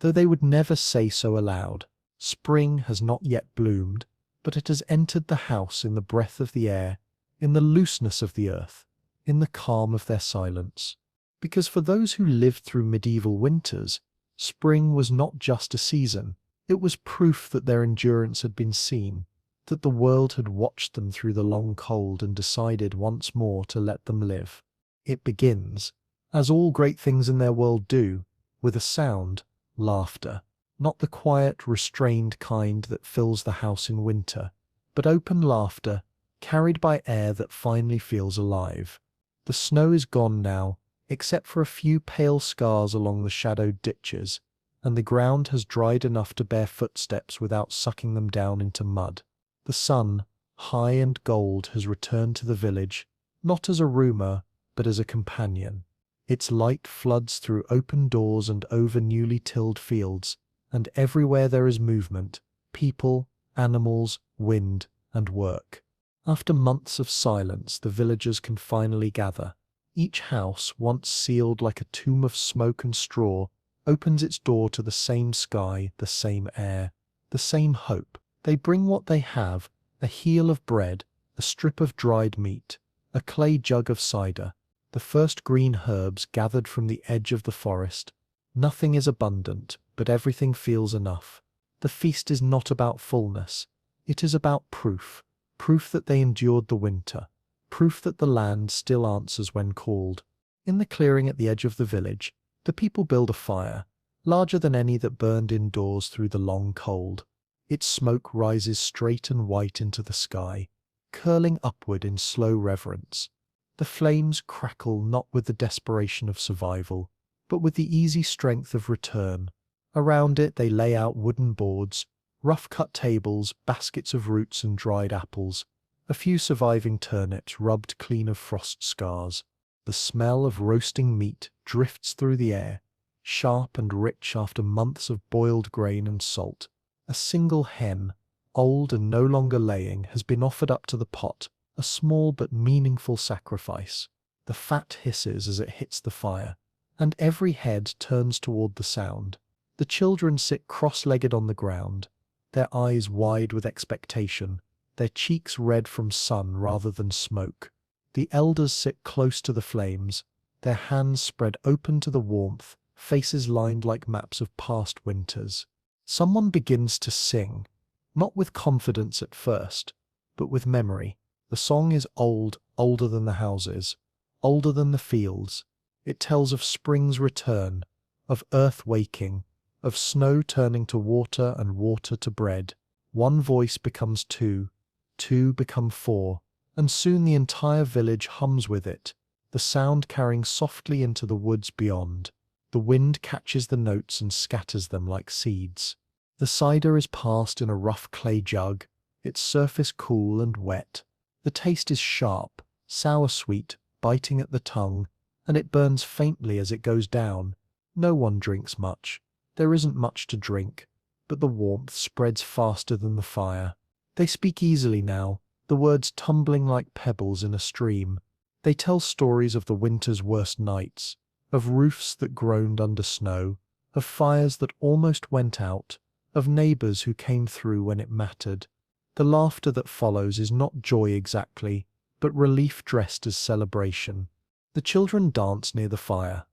though they would never say so aloud. Spring has not yet bloomed, but it has entered the house in the breath of the air, in the looseness of the earth, in the calm of their silence. Because for those who lived through medieval winters, spring was not just a season, it was proof that their endurance had been seen, that the world had watched them through the long cold and decided once more to let them live. It begins, as all great things in their world do, with a sound, laughter. Not the quiet, restrained kind that fills the house in winter, but open laughter, carried by air that finally feels alive. The snow is gone now, except for a few pale scars along the shadowed ditches, and the ground has dried enough to bear footsteps without sucking them down into mud. The sun, high and gold, has returned to the village, not as a rumour, but as a companion. Its light floods through open doors and over newly tilled fields, and everywhere there is movement, people, animals, wind, and work. After months of silence, the villagers can finally gather. Each house, once sealed like a tomb of smoke and straw, opens its door to the same sky, the same air, the same hope. They bring what they have, a heel of bread, a strip of dried meat, a clay jug of cider, the first green herbs gathered from the edge of the forest. Nothing is abundant, but everything feels enough. The feast is not about fullness. It is about proof. Proof that they endured the winter. Proof that the land still answers when called. In the clearing at the edge of the village, the people build a fire, larger than any that burned indoors through the long cold. Its smoke rises straight and white into the sky, curling upward in slow reverence. The flames crackle not with the desperation of survival, but with the easy strength of return. Around it they lay out wooden boards, rough-cut tables, baskets of roots and dried apples, a few surviving turnips rubbed clean of frost scars. The smell of roasting meat drifts through the air, sharp and rich after months of boiled grain and salt. A single hen, old and no longer laying, has been offered up to the pot, a small but meaningful sacrifice. The fat hisses as it hits the fire, and every head turns toward the sound. The children sit cross-legged on the ground, their eyes wide with expectation, their cheeks red from sun rather than smoke. The elders sit close to the flames, their hands spread open to the warmth, faces lined like maps of past winters. Someone begins to sing, not with confidence at first, but with memory. The song is old, older than the houses, older than the fields. It tells of spring's return, of earth waking, of snow turning to water and water to bread. One voice becomes two, two become four, and soon the entire village hums with it, the sound carrying softly into the woods beyond. The wind catches the notes and scatters them like seeds. The cider is passed in a rough clay jug, its surface cool and wet. The taste is sharp, sour-sweet, biting at the tongue, and it burns faintly as it goes down. No one drinks much. There isn't much to drink, but the warmth spreads faster than the fire. They speak easily now, the words tumbling like pebbles in a stream. They tell stories of the winter's worst nights, of roofs that groaned under snow, of fires that almost went out, of neighbors who came through when it mattered. The laughter that follows is not joy exactly, but relief dressed as celebration. The children dance near the fire,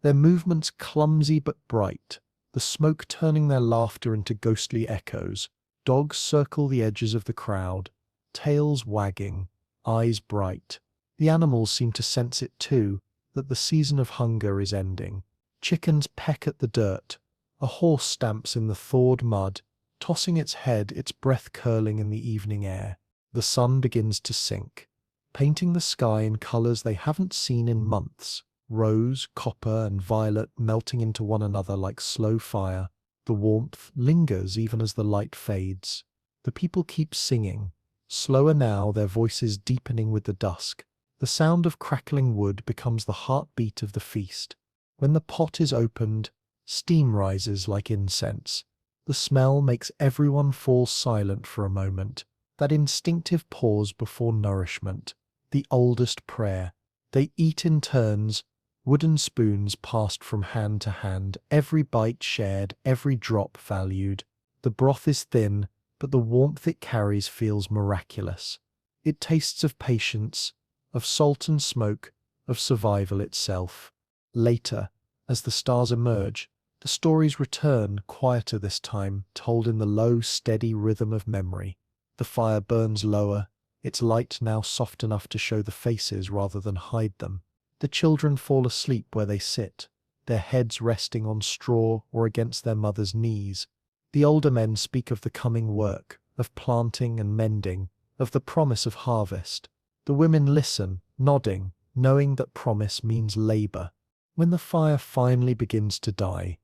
their movements clumsy but bright, the smoke turning their laughter into ghostly echoes. Dogs circle the edges of the crowd, tails wagging, eyes bright. The animals seem to sense it too, that the season of hunger is ending. Chickens peck at the dirt. A horse stamps in the thawed mud, tossing its head, its breath curling in the evening air. The sun begins to sink, painting the sky in colors they haven't seen in months. Rose, copper, and violet melting into one another like slow fire. The warmth lingers even as the light fades. The people keep singing, slower now, their voices deepening with the dusk. The sound of crackling wood becomes the heartbeat of the feast. When the pot is opened, steam rises like incense. The smell makes everyone fall silent for a moment. That instinctive pause before nourishment. The oldest prayer. They eat in turns, wooden spoons passed from hand to hand, every bite shared, every drop valued. The broth is thin, but the warmth it carries feels miraculous. It tastes of patience, of salt and smoke, of survival itself. Later, as the stars emerge, the stories return, quieter this time, told in the low, steady rhythm of memory. The fire burns lower, its light now soft enough to show the faces rather than hide them. The children fall asleep where they sit, their heads resting on straw or against their mother's knees. The older men speak of the coming work, of planting and mending, of the promise of harvest. The women listen, nodding, knowing that promise means labor. When the fire finally begins to die,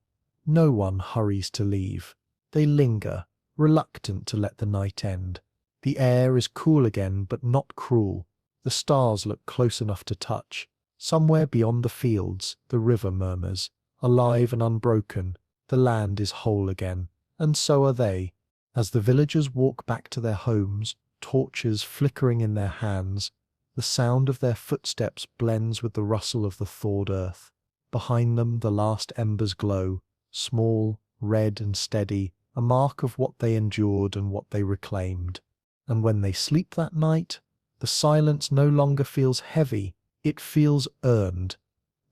no one hurries to leave. They linger, reluctant to let the night end. The air is cool again, but not cruel. The stars look close enough to touch. Somewhere beyond the fields, the river murmurs, alive and unbroken. The land is whole again, and so are they. As the villagers walk back to their homes, torches flickering in their hands, the sound of their footsteps blends with the rustle of the thawed earth. Behind them the last embers glow, small, red and steady, a mark of what they endured and what they reclaimed. And when they sleep that night, the silence no longer feels heavy, it feels earned.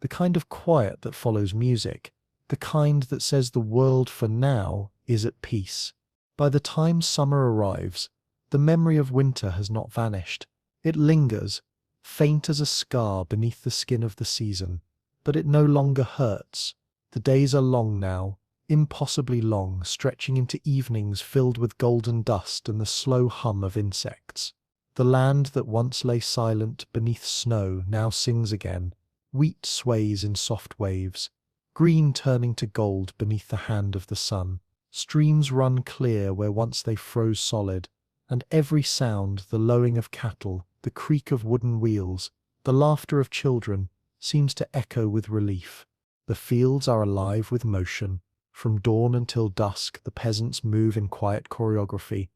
The kind of quiet that follows music, the kind that says the world for now is at peace. By the time summer arrives, the memory of winter has not vanished. It lingers, faint as a scar beneath the skin of the season, but it no longer hurts. The days are long now, impossibly long, stretching into evenings filled with golden dust and the slow hum of insects. The land that once lay silent beneath snow now sings again. Wheat sways in soft waves, green turning to gold beneath the hand of the sun. Streams run clear where once they froze solid, and every sound, the lowing of cattle, the creak of wooden wheels, the laughter of children, seems to echo with relief. The fields are alive with motion. From dawn until dusk, the peasants move in quiet choreography,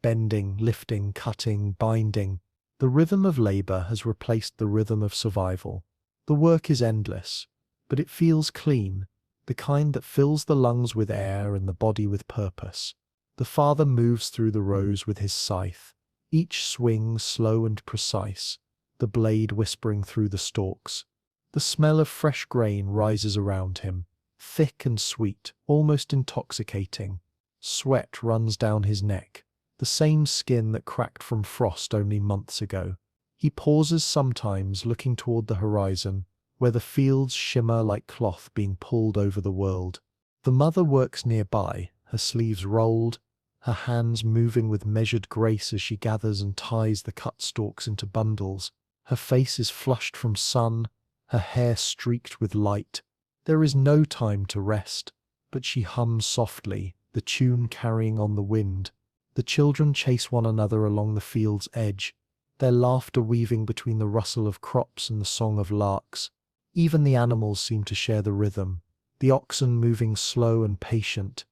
bending, lifting, cutting, binding. The rhythm of labor has replaced the rhythm of survival. The work is endless, but it feels clean, the kind that fills the lungs with air and the body with purpose. The father moves through the rows with his scythe, each swing slow and precise, the blade whispering through the stalks. The smell of fresh grain rises around him, thick and sweet, almost intoxicating. Sweat runs down his neck, the same skin that cracked from frost only months ago. He pauses sometimes, looking toward the horizon, where the fields shimmer like cloth being pulled over the world. The mother works nearby, her sleeves rolled, her hands moving with measured grace as she gathers and ties the cut stalks into bundles. Her face is flushed from sun, her hair streaked with light. There is no time to rest, but she hums softly, the tune carrying on the wind. The children chase one another along the field's edge, their laughter weaving between the rustle of crops and the song of larks. Even the animals seem to share the rhythm, the oxen moving slow and patient,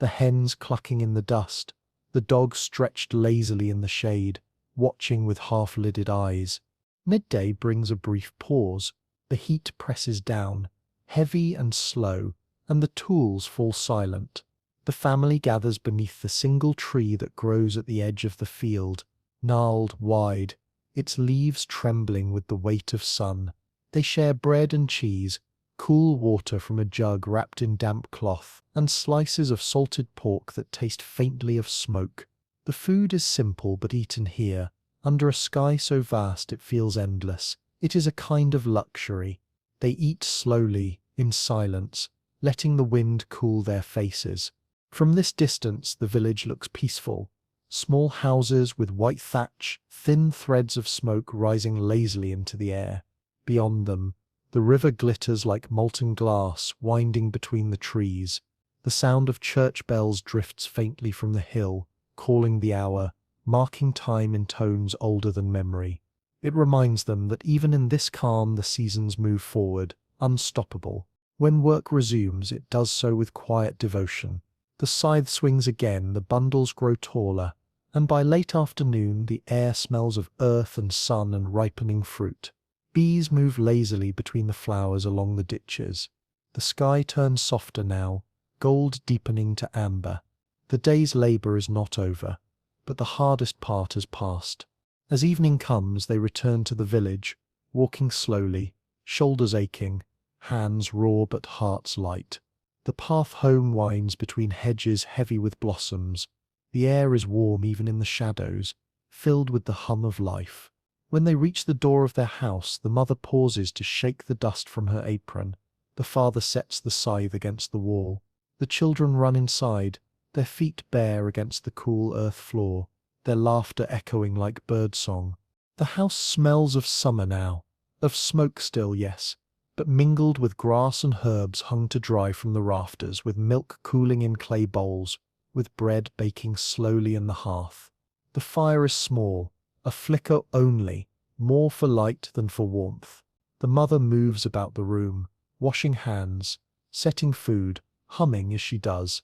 the hens clucking in the dust, the dogs stretched lazily in the shade, watching with half-lidded eyes. Midday brings a brief pause. The heat presses down, heavy and slow, and the tools fall silent. The family gathers beneath the single tree that grows at the edge of the field, gnarled wide, its leaves trembling with the weight of sun. They share bread and cheese, cool water from a jug wrapped in damp cloth, and slices of salted pork that taste faintly of smoke. The food is simple but eaten here, under a sky so vast it feels endless. It is a kind of luxury. They eat slowly, in silence, letting the wind cool their faces. From this distance the village looks peaceful. Small houses with white thatch, thin threads of smoke rising lazily into the air. Beyond them, the river glitters like molten glass winding between the trees. The sound of church bells drifts faintly from the hill, calling the hour, marking time in tones older than memory. It reminds them that even in this calm the seasons move forward, unstoppable. When work resumes, it does so with quiet devotion. The scythe swings again, the bundles grow taller, and by late afternoon the air smells of earth and sun and ripening fruit. Bees move lazily between the flowers along the ditches. The sky turns softer now, gold deepening to amber. The day's labour is not over, but the hardest part has passed. As evening comes, they return to the village, walking slowly, shoulders aching, hands raw but hearts light. The path home winds between hedges heavy with blossoms. The air is warm even in the shadows, filled with the hum of life. When they reach the door of their house, the mother pauses to shake the dust from her apron. The father sets the scythe against the wall. The children run inside, their feet bare against the cool earth floor, their laughter echoing like birdsong. The house smells of summer now, of smoke still, yes, but mingled with grass and herbs hung to dry from the rafters, with milk cooling in clay bowls, with bread baking slowly in the hearth. The fire is small, a flicker only, more for light than for warmth. The mother moves about the room, washing hands, setting food, humming as she does.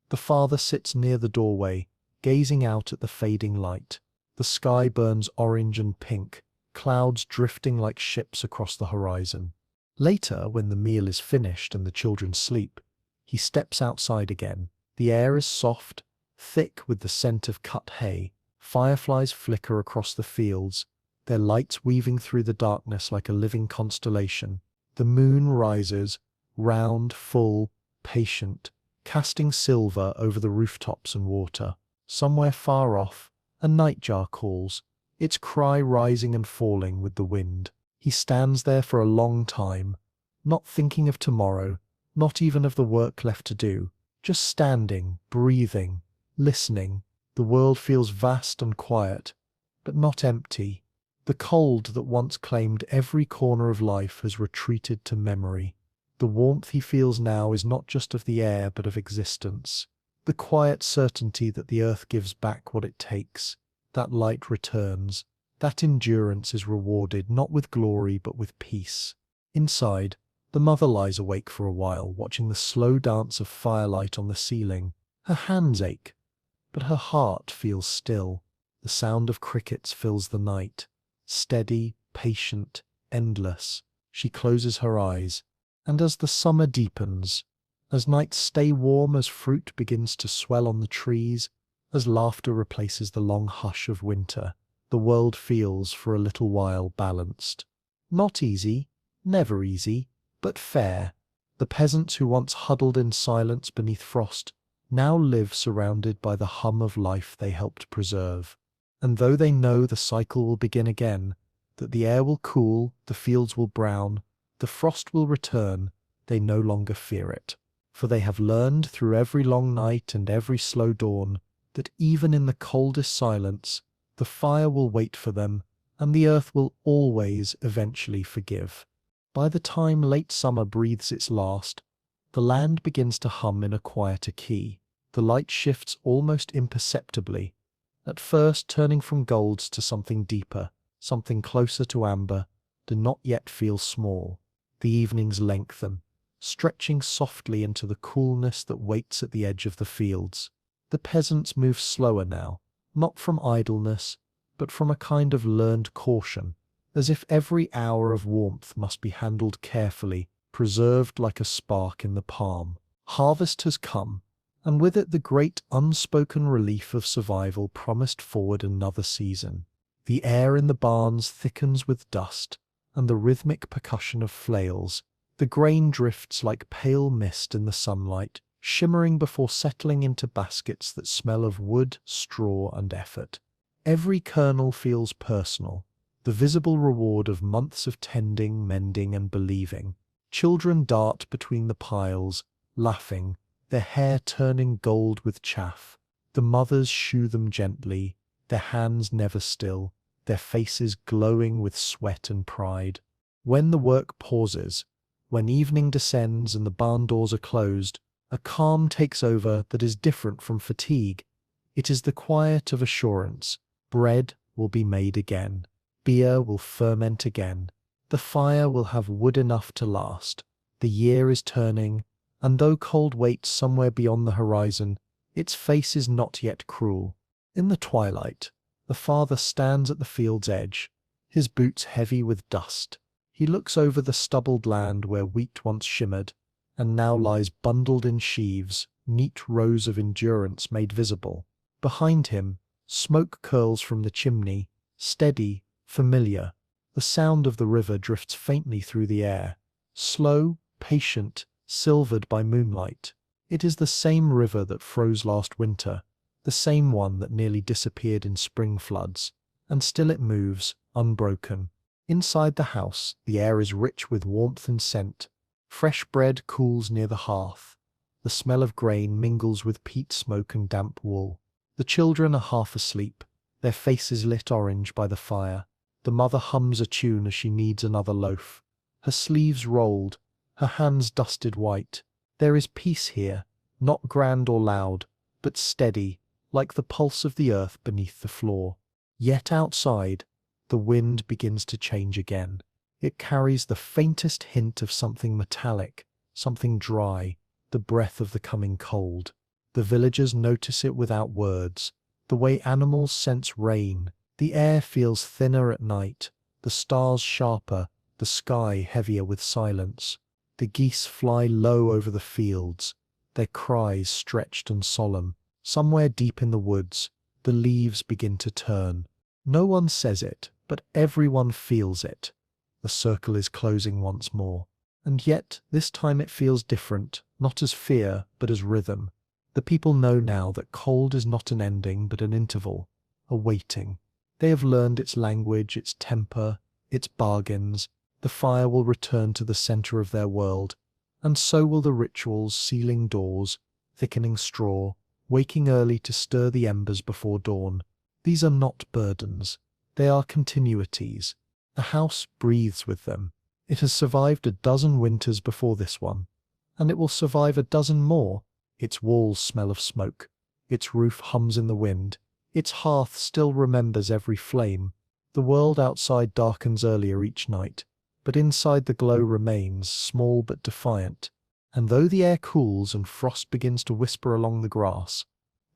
The father sits near the doorway, gazing out at the fading light. The sky burns orange and pink, clouds drifting like ships across the horizon. Later, when the meal is finished and the children sleep, he steps outside again. The air is soft, thick with the scent of cut hay. Fireflies flicker across the fields, their lights weaving through the darkness like a living constellation. The moon rises, round, full, patient, casting silver over the rooftops and water. Somewhere far off, a nightjar calls, its cry rising and falling with the wind. He stands there for a long time, not thinking of tomorrow, not even of the work left to do, just standing, breathing, listening. The world feels vast and quiet, but not empty. The cold that once claimed every corner of life has retreated to memory. The warmth he feels now is not just of the air but of existence. The quiet certainty that the earth gives back what it takes, that light returns, that endurance is rewarded not with glory but with peace. Inside, the mother lies awake for a while, watching the slow dance of firelight on the ceiling. Her hands ache, but her heart feels still. The sound of crickets fills the night. Steady, patient, endless. She closes her eyes. And as the summer deepens, as nights stay warm, as fruit begins to swell on the trees, as laughter replaces the long hush of winter, the world feels for a little while balanced. Not easy, never easy, but fair. The peasants who once huddled in silence beneath frost now live surrounded by the hum of life they helped preserve. And though they know the cycle will begin again, that the air will cool, the fields will brown, the frost will return, they no longer fear it. For they have learned through every long night and every slow dawn that even in the coldest silence, the fire will wait for them, and the earth will always eventually forgive. By the time late summer breathes its last, the land begins to hum in a quieter key. The light shifts almost imperceptibly, at first turning from golds to something deeper, something closer to amber, do not yet feel small. The evenings lengthen. stretching softly into the coolness that waits at the edge of the fields. The peasants move slower now, not from idleness, but from a kind of learned caution, as if every hour of warmth must be handled carefully, preserved like a spark in the palm. Harvest has come, and with it the great unspoken relief of survival promised forward another season. The air in the barns thickens with dust, and the rhythmic percussion of flails. The grain drifts like pale mist in the sunlight, shimmering before settling into baskets that smell of wood, straw, and effort. Every kernel feels personal, the visible reward of months of tending, mending, and believing. Children dart between the piles, laughing, their hair turning gold with chaff. The mothers shoe them gently, their hands never still, their faces glowing with sweat and pride. When the work pauses, when evening descends and the barn doors are closed, a calm takes over that is different from fatigue. It is the quiet of assurance. Bread will be made again. Beer will ferment again. The fire will have wood enough to last. The year is turning, and though cold waits somewhere beyond the horizon, its face is not yet cruel. In the twilight, the father stands at the field's edge, his boots heavy with dust. He looks over the stubbled land where wheat once shimmered, and now lies bundled in sheaves, neat rows of endurance made visible. Behind him, smoke curls from the chimney, steady, familiar. The sound of the river drifts faintly through the air, slow, patient, silvered by moonlight. It is the same river that froze last winter, the same one that nearly disappeared in spring floods, and still it moves, unbroken. Inside the house, the air is rich with warmth and scent. Fresh bread cools near the hearth. The smell of grain mingles with peat smoke and damp wool. The children are half asleep, their faces lit orange by the fire. The mother hums a tune as she kneads another loaf, her sleeves rolled, her hands dusted white. There is peace here, not grand or loud, but steady, like the pulse of the earth beneath the floor. Yet outside, the wind begins to change again. It carries the faintest hint of something metallic, something dry, the breath of the coming cold. The villagers notice it without words, the way animals sense rain. The air feels thinner at night, the stars sharper, the sky heavier with silence. The geese fly low over the fields, their cries stretched and solemn. Somewhere deep in the woods, the leaves begin to turn. No one says it, but everyone feels it. The circle is closing once more. And yet, this time it feels different, not as fear, but as rhythm. The people know now that cold is not an ending, but an interval, a waiting. They have learned its language, its temper, its bargains. The fire will return to the center of their world, and so will the rituals, sealing doors, thickening straw, waking early to stir the embers before dawn. These are not burdens. They are continuities. The house breathes with them. It has survived a dozen winters before this one, and it will survive a dozen more. Its walls smell of smoke. Its roof hums in the wind. Its hearth still remembers every flame. The world outside darkens earlier each night, but inside the glow remains, small but defiant. And though the air cools and frost begins to whisper along the grass,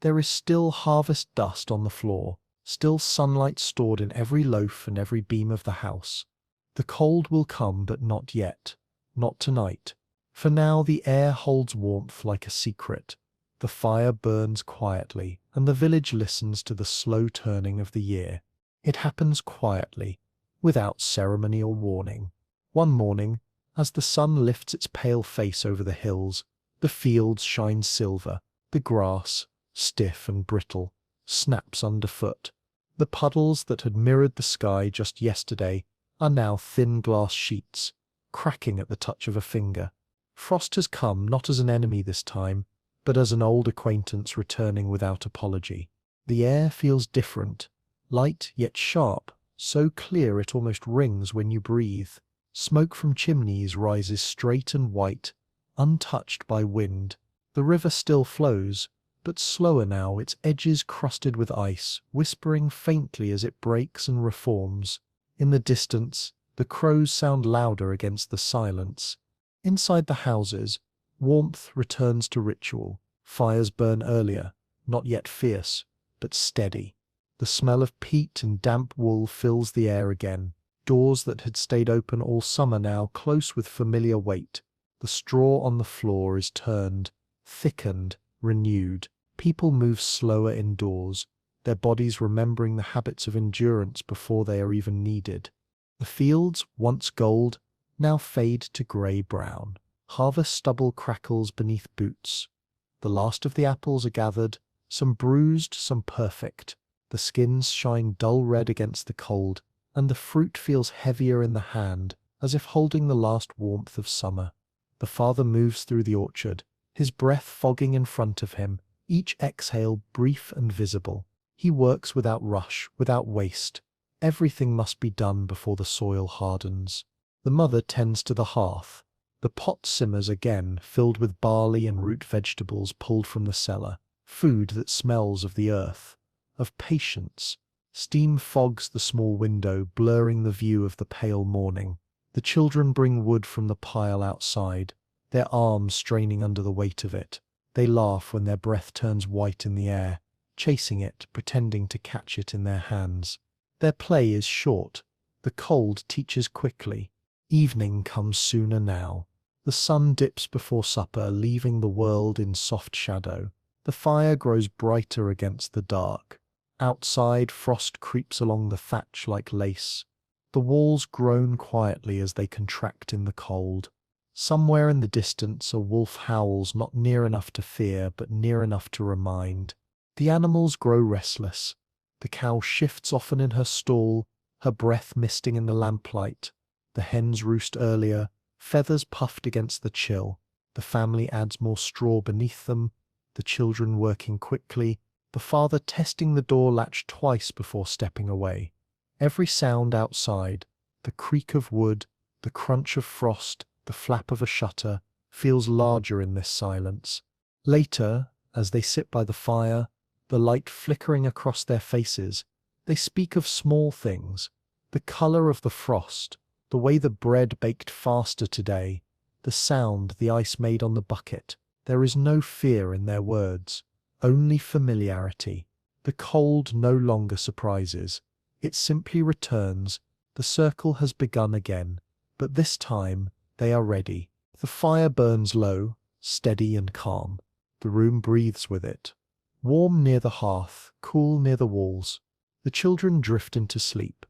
there is still harvest dust on the floor, still sunlight stored in every loaf and every beam of the house. The cold will come, but not yet, not tonight. For now the air holds warmth like a secret. The fire burns quietly, and the village listens to the slow turning of the year. It happens quietly, without ceremony or warning. One morning, as the sun lifts its pale face over the hills, the fields shine silver, the grass, stiff and brittle, snaps underfoot. The puddles that had mirrored the sky just yesterday are now thin glass sheets, cracking at the touch of a finger. Frost has come not as an enemy this time, but as an old acquaintance returning without apology. The air feels different, light yet sharp, so clear it almost rings when you breathe. Smoke from chimneys rises straight and white, untouched by wind. The river still flows, but slower now, its edges crusted with ice, whispering faintly as it breaks and reforms. In the distance, the crows sound louder against the silence. Inside the houses, warmth returns to ritual. Fires burn earlier, not yet fierce, but steady. The smell of peat and damp wool fills the air again. Doors that had stayed open all summer now close with familiar weight. The straw on the floor is turned, thickened, renewed. People move slower indoors, their bodies remembering the habits of endurance before they are even needed. The fields, once gold, now fade to grey-brown. Harvest stubble crackles beneath boots. The last of the apples are gathered, some bruised, some perfect. The skins shine dull red against the cold, and the fruit feels heavier in the hand, as if holding the last warmth of summer. The father moves through the orchard, his breath fogging in front of him, each exhale brief and visible. He works without rush, without waste. Everything must be done before the soil hardens. The mother tends to the hearth. The pot simmers again, filled with barley and root vegetables pulled from the cellar, food that smells of the earth, of patience. Steam fogs the small window, blurring the view of the pale morning. The children bring wood from the pile outside, their arms straining under the weight of it. They laugh when their breath turns white in the air, chasing it, pretending to catch it in their hands. Their play is short. The cold teaches quickly. Evening comes sooner now. The sun dips before supper, leaving the world in soft shadow. The fire grows brighter against the dark. Outside, frost creeps along the thatch like lace. The walls groan quietly as they contract in the cold. Somewhere in the distance, a wolf howls, not near enough to fear, but near enough to remind. The animals grow restless. The cow shifts often in her stall, her breath misting in the lamplight. The hens roost earlier, feathers puffed against the chill. The family adds more straw beneath them, the children working quickly, the father testing the door latch twice before stepping away. Every sound outside, the creak of wood, the crunch of frost, the flap of a shutter, feels larger in this silence. Later, as they sit by the fire, the light flickering across their faces, they speak of small things, the color of the frost, the way the bread baked faster today, the sound the ice made on the bucket. There is no fear in their words, only familiarity. The cold no longer surprises. It simply returns. The circle has begun again, but this time they are ready. The fire burns low, steady and calm. The room breathes with it. Warm near the hearth, cool near the walls. The children drift into sleep.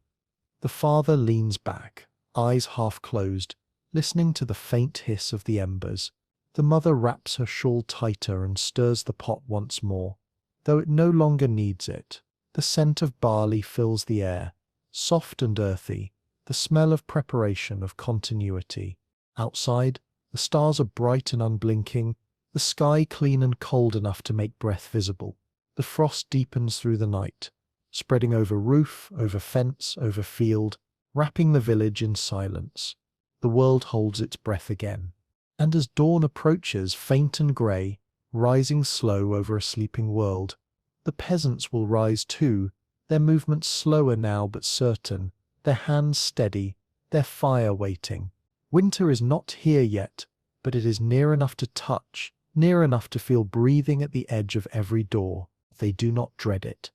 The father leans back, eyes half closed, listening to the faint hiss of the embers. The mother wraps her shawl tighter and stirs the pot once more, though it no longer needs it. The scent of barley fills the air, soft and earthy, the smell of preparation, of continuity. Outside, the stars are bright and unblinking, the sky clean and cold enough to make breath visible. The frost deepens through the night, spreading over roof, over fence, over field, wrapping the village in silence. The world holds its breath again. And as dawn approaches, faint and grey, rising slow over a sleeping world, the peasants will rise too, their movements slower now but certain, their hands steady, their fire waiting. Winter is not here yet, but it is near enough to touch, near enough to feel breathing at the edge of every door. They do not dread it.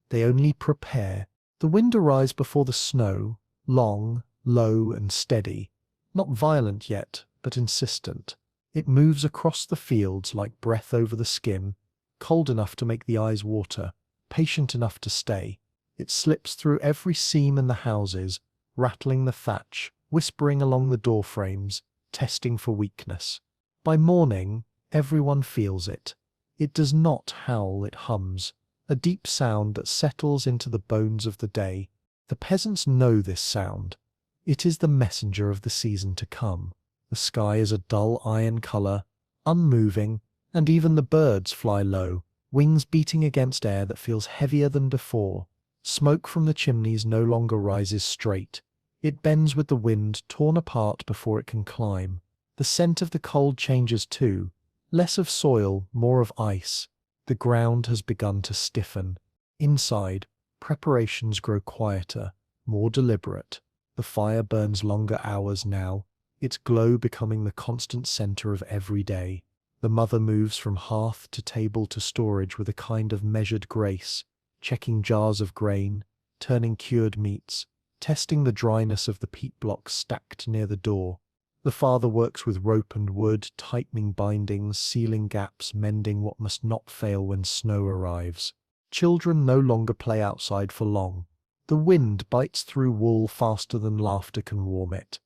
They only prepare. The wind arrives before the snow, long, low and steady, not violent yet, but insistent. It moves across the fields like breath over the skin, cold enough to make the eyes water, patient enough to stay. It slips through every seam in the houses, rattling the thatch, whispering along the door frames, testing for weakness. By morning, everyone feels it. It does not howl, it hums, a deep sound that settles into the bones of the day. The peasants know this sound. It is the messenger of the season to come. The sky is a dull iron color, unmoving, and even the birds fly low, wings beating against air that feels heavier than before. Smoke from the chimneys no longer rises straight. It bends with the wind, torn apart before it can climb. The scent of the cold changes too, less of soil, more of ice. The ground has begun to stiffen. Inside, preparations grow quieter, more deliberate. The fire burns longer hours now, its glow becoming the constant center of every day. The mother moves from hearth to table to storage with a kind of measured grace, checking jars of grain, turning cured meats, testing the dryness of the peat blocks stacked near the door. The father works with rope and wood, tightening bindings, sealing gaps, mending what must not fail when snow arrives. Children no longer play outside for long. The wind bites through wool faster than laughter can warm it.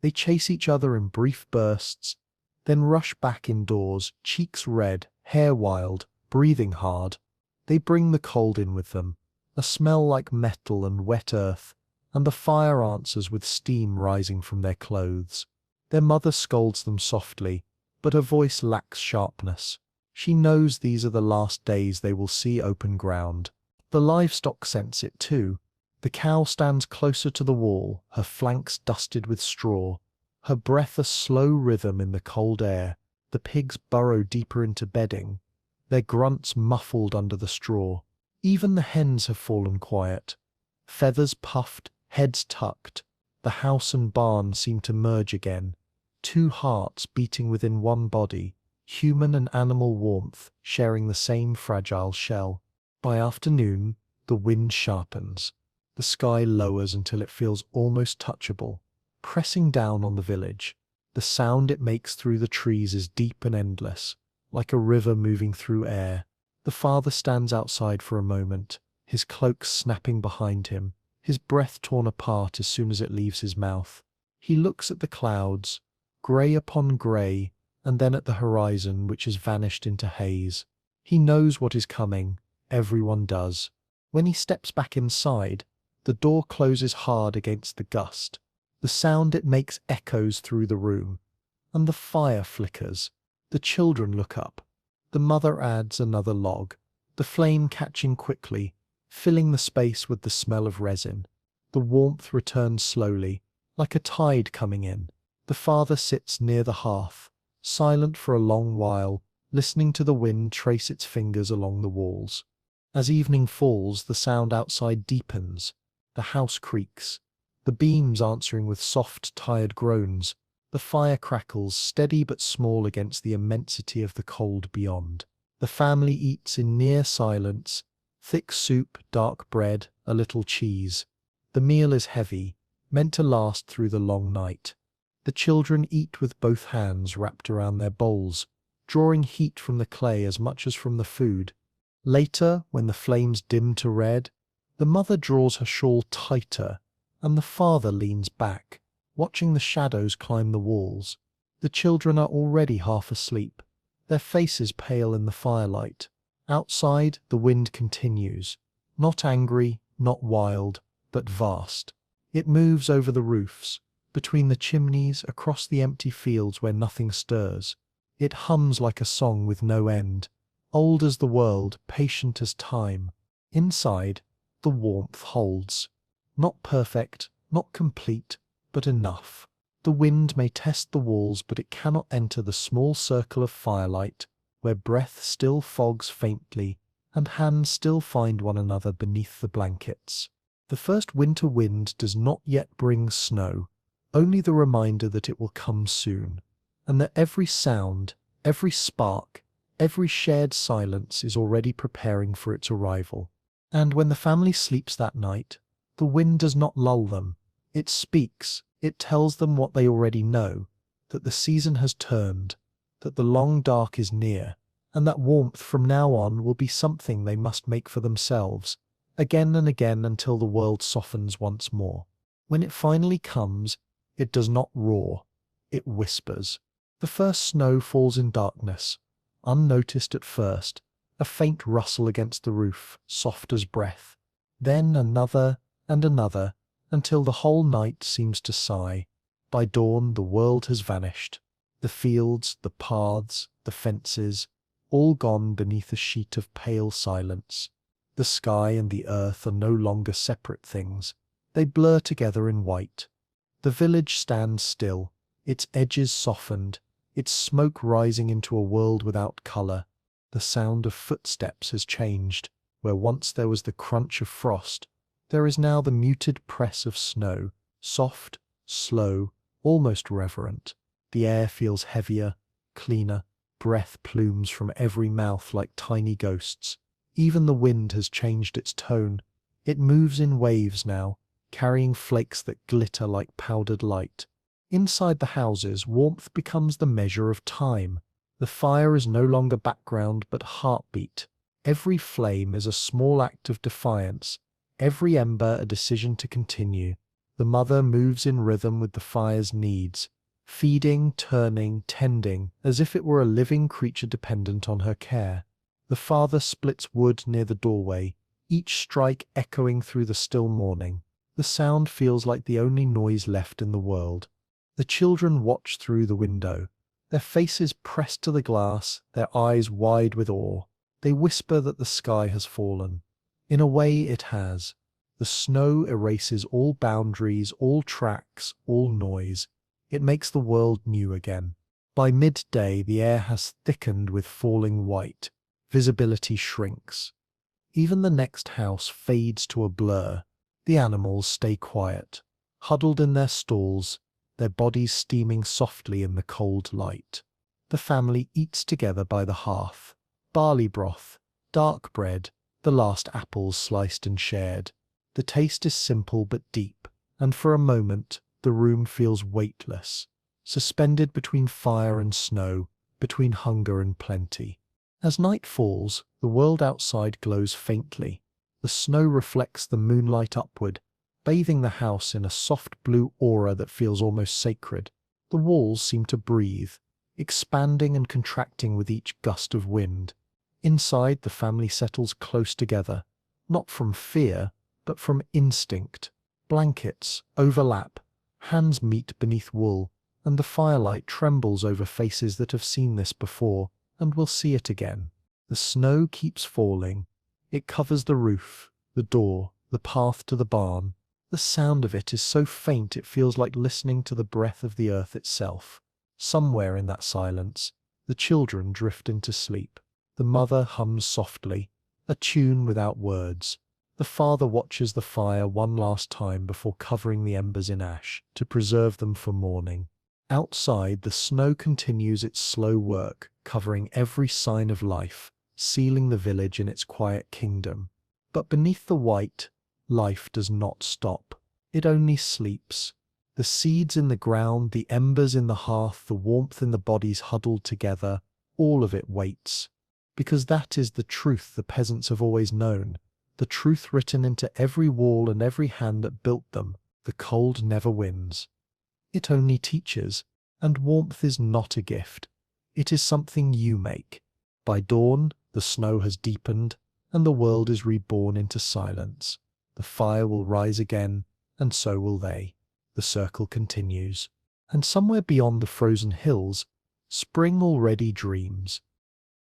They chase each other in brief bursts, then rush back indoors, cheeks red, hair wild, breathing hard. They bring the cold in with them, a smell like metal and wet earth, and the fire answers with steam rising from their clothes. Their mother scolds them softly, but her voice lacks sharpness. She knows these are the last days they will see open ground. The livestock sense it too. The cow stands closer to the wall, her flanks dusted with straw, her breath a slow rhythm in the cold air. The pigs burrow deeper into bedding, their grunts muffled under the straw. Even the hens have fallen quiet. Feathers puffed, heads tucked. The house and barn seem to merge again. Two hearts beating within one body, human and animal warmth sharing the same fragile shell. By afternoon, the wind sharpens. The sky lowers until it feels almost touchable, pressing down on the village. The sound it makes through the trees is deep and endless, like a river moving through air. The father stands outside for a moment, his cloak snapping behind him, his breath torn apart as soon as it leaves his mouth. He looks at the clouds, grey upon grey, and then at the horizon which has vanished into haze. He knows what is coming, everyone does. When he steps back inside, the door closes hard against the gust. The sound it makes echoes through the room, and the fire flickers. The children look up. The mother adds another log, the flame catching quickly, filling the space with the smell of resin. The warmth returns slowly, like a tide coming in. The father sits near the hearth, silent for a long while, listening to the wind trace its fingers along the walls. As evening falls, the sound outside deepens. The house creaks, the beams answering with soft, tired groans. The fire crackles, steady but small against the immensity of the cold beyond. The family eats in near silence, thick soup, dark bread, a little cheese. The meal is heavy, meant to last through the long night. The children eat with both hands wrapped around their bowls, drawing heat from the clay as much as from the food. Later, when the flames dim to red, the mother draws her shawl tighter, and the father leans back, watching the shadows climb the walls. The children are already half asleep, their faces pale in the firelight. Outside, the wind continues, not angry, not wild, but vast. It moves over the roofs, between the chimneys, across the empty fields where nothing stirs. It hums like a song with no end, old as the world, patient as time. Inside, the warmth holds. Not perfect, not complete, but enough. The wind may test the walls, but it cannot enter the small circle of firelight, where breath still fogs faintly, and hands still find one another beneath the blankets. The first winter wind does not yet bring snow, only the reminder that it will come soon, and that every sound, every spark, every shared silence is already preparing for its arrival. And when the family sleeps that night, the wind does not lull them. It speaks, it tells them what they already know, that the season has turned, that the long dark is near, and that warmth from now on will be something they must make for themselves, again and again until the world softens once more. When it finally comes, it does not roar, it whispers. The first snow falls in darkness, unnoticed at first, a faint rustle against the roof, soft as breath. Then another and another, until the whole night seems to sigh. By dawn the world has vanished. The fields, the paths, the fences, all gone beneath a sheet of pale silence. The sky and the earth are no longer separate things. They blur together in white. The village stands still, its edges softened, its smoke rising into a world without colour. The sound of footsteps has changed. Where once there was the crunch of frost, there is now the muted press of snow, soft, slow, almost reverent. The air feels heavier, cleaner, breath plumes from every mouth like tiny ghosts. Even the wind has changed its tone. It moves in waves now, carrying flakes that glitter like powdered light. Inside the houses, warmth becomes the measure of time. The fire is no longer background but heartbeat. Every flame is a small act of defiance, every ember a decision to continue. The mother moves in rhythm with the fire's needs, feeding, turning, tending, as if it were a living creature dependent on her care. The father splits wood near the doorway, each strike echoing through the still morning. The sound feels like the only noise left in the world. The children watch through the window, their faces pressed to the glass, their eyes wide with awe. They whisper that the sky has fallen. In a way it has. The snow erases all boundaries, all tracks, all noise. It makes the world new again. By midday the air has thickened with falling white. Visibility shrinks. Even the next house fades to a blur. The animals stay quiet, huddled in their stalls, their bodies steaming softly in the cold light. The family eats together by the hearth. Barley broth, dark bread, the last apples sliced and shared. The taste is simple but deep, and for a moment the room feels weightless, suspended between fire and snow, between hunger and plenty. As night falls, the world outside glows faintly. The snow reflects the moonlight upward, bathing the house in a soft blue aura that feels almost sacred. The walls seem to breathe, expanding and contracting with each gust of wind. Inside, the family settles close together, not from fear, but from instinct. Blankets overlap, hands meet beneath wool, and the firelight trembles over faces that have seen this before and will see it again. The snow keeps falling. It covers the roof, the door, the path to the barn. The sound of it is so faint it feels like listening to the breath of the earth itself. Somewhere in that silence, the children drift into sleep. The mother hums softly, a tune without words. The father watches the fire one last time before covering the embers in ash to preserve them for morning. Outside, the snow continues its slow work, covering every sign of life, sealing the village in its quiet kingdom. But beneath the white, life does not stop. It only sleeps. The seeds in the ground, the embers in the hearth, the warmth in the bodies huddled together, all of it waits. Because that is the truth the peasants have always known, the truth written into every wall and every hand that built them. The cold never wins. It only teaches, and warmth is not a gift. It is something you make. By dawn, the snow has deepened, and the world is reborn into silence. The fire will rise again, and so will they. The circle continues. And somewhere beyond the frozen hills, spring already dreams.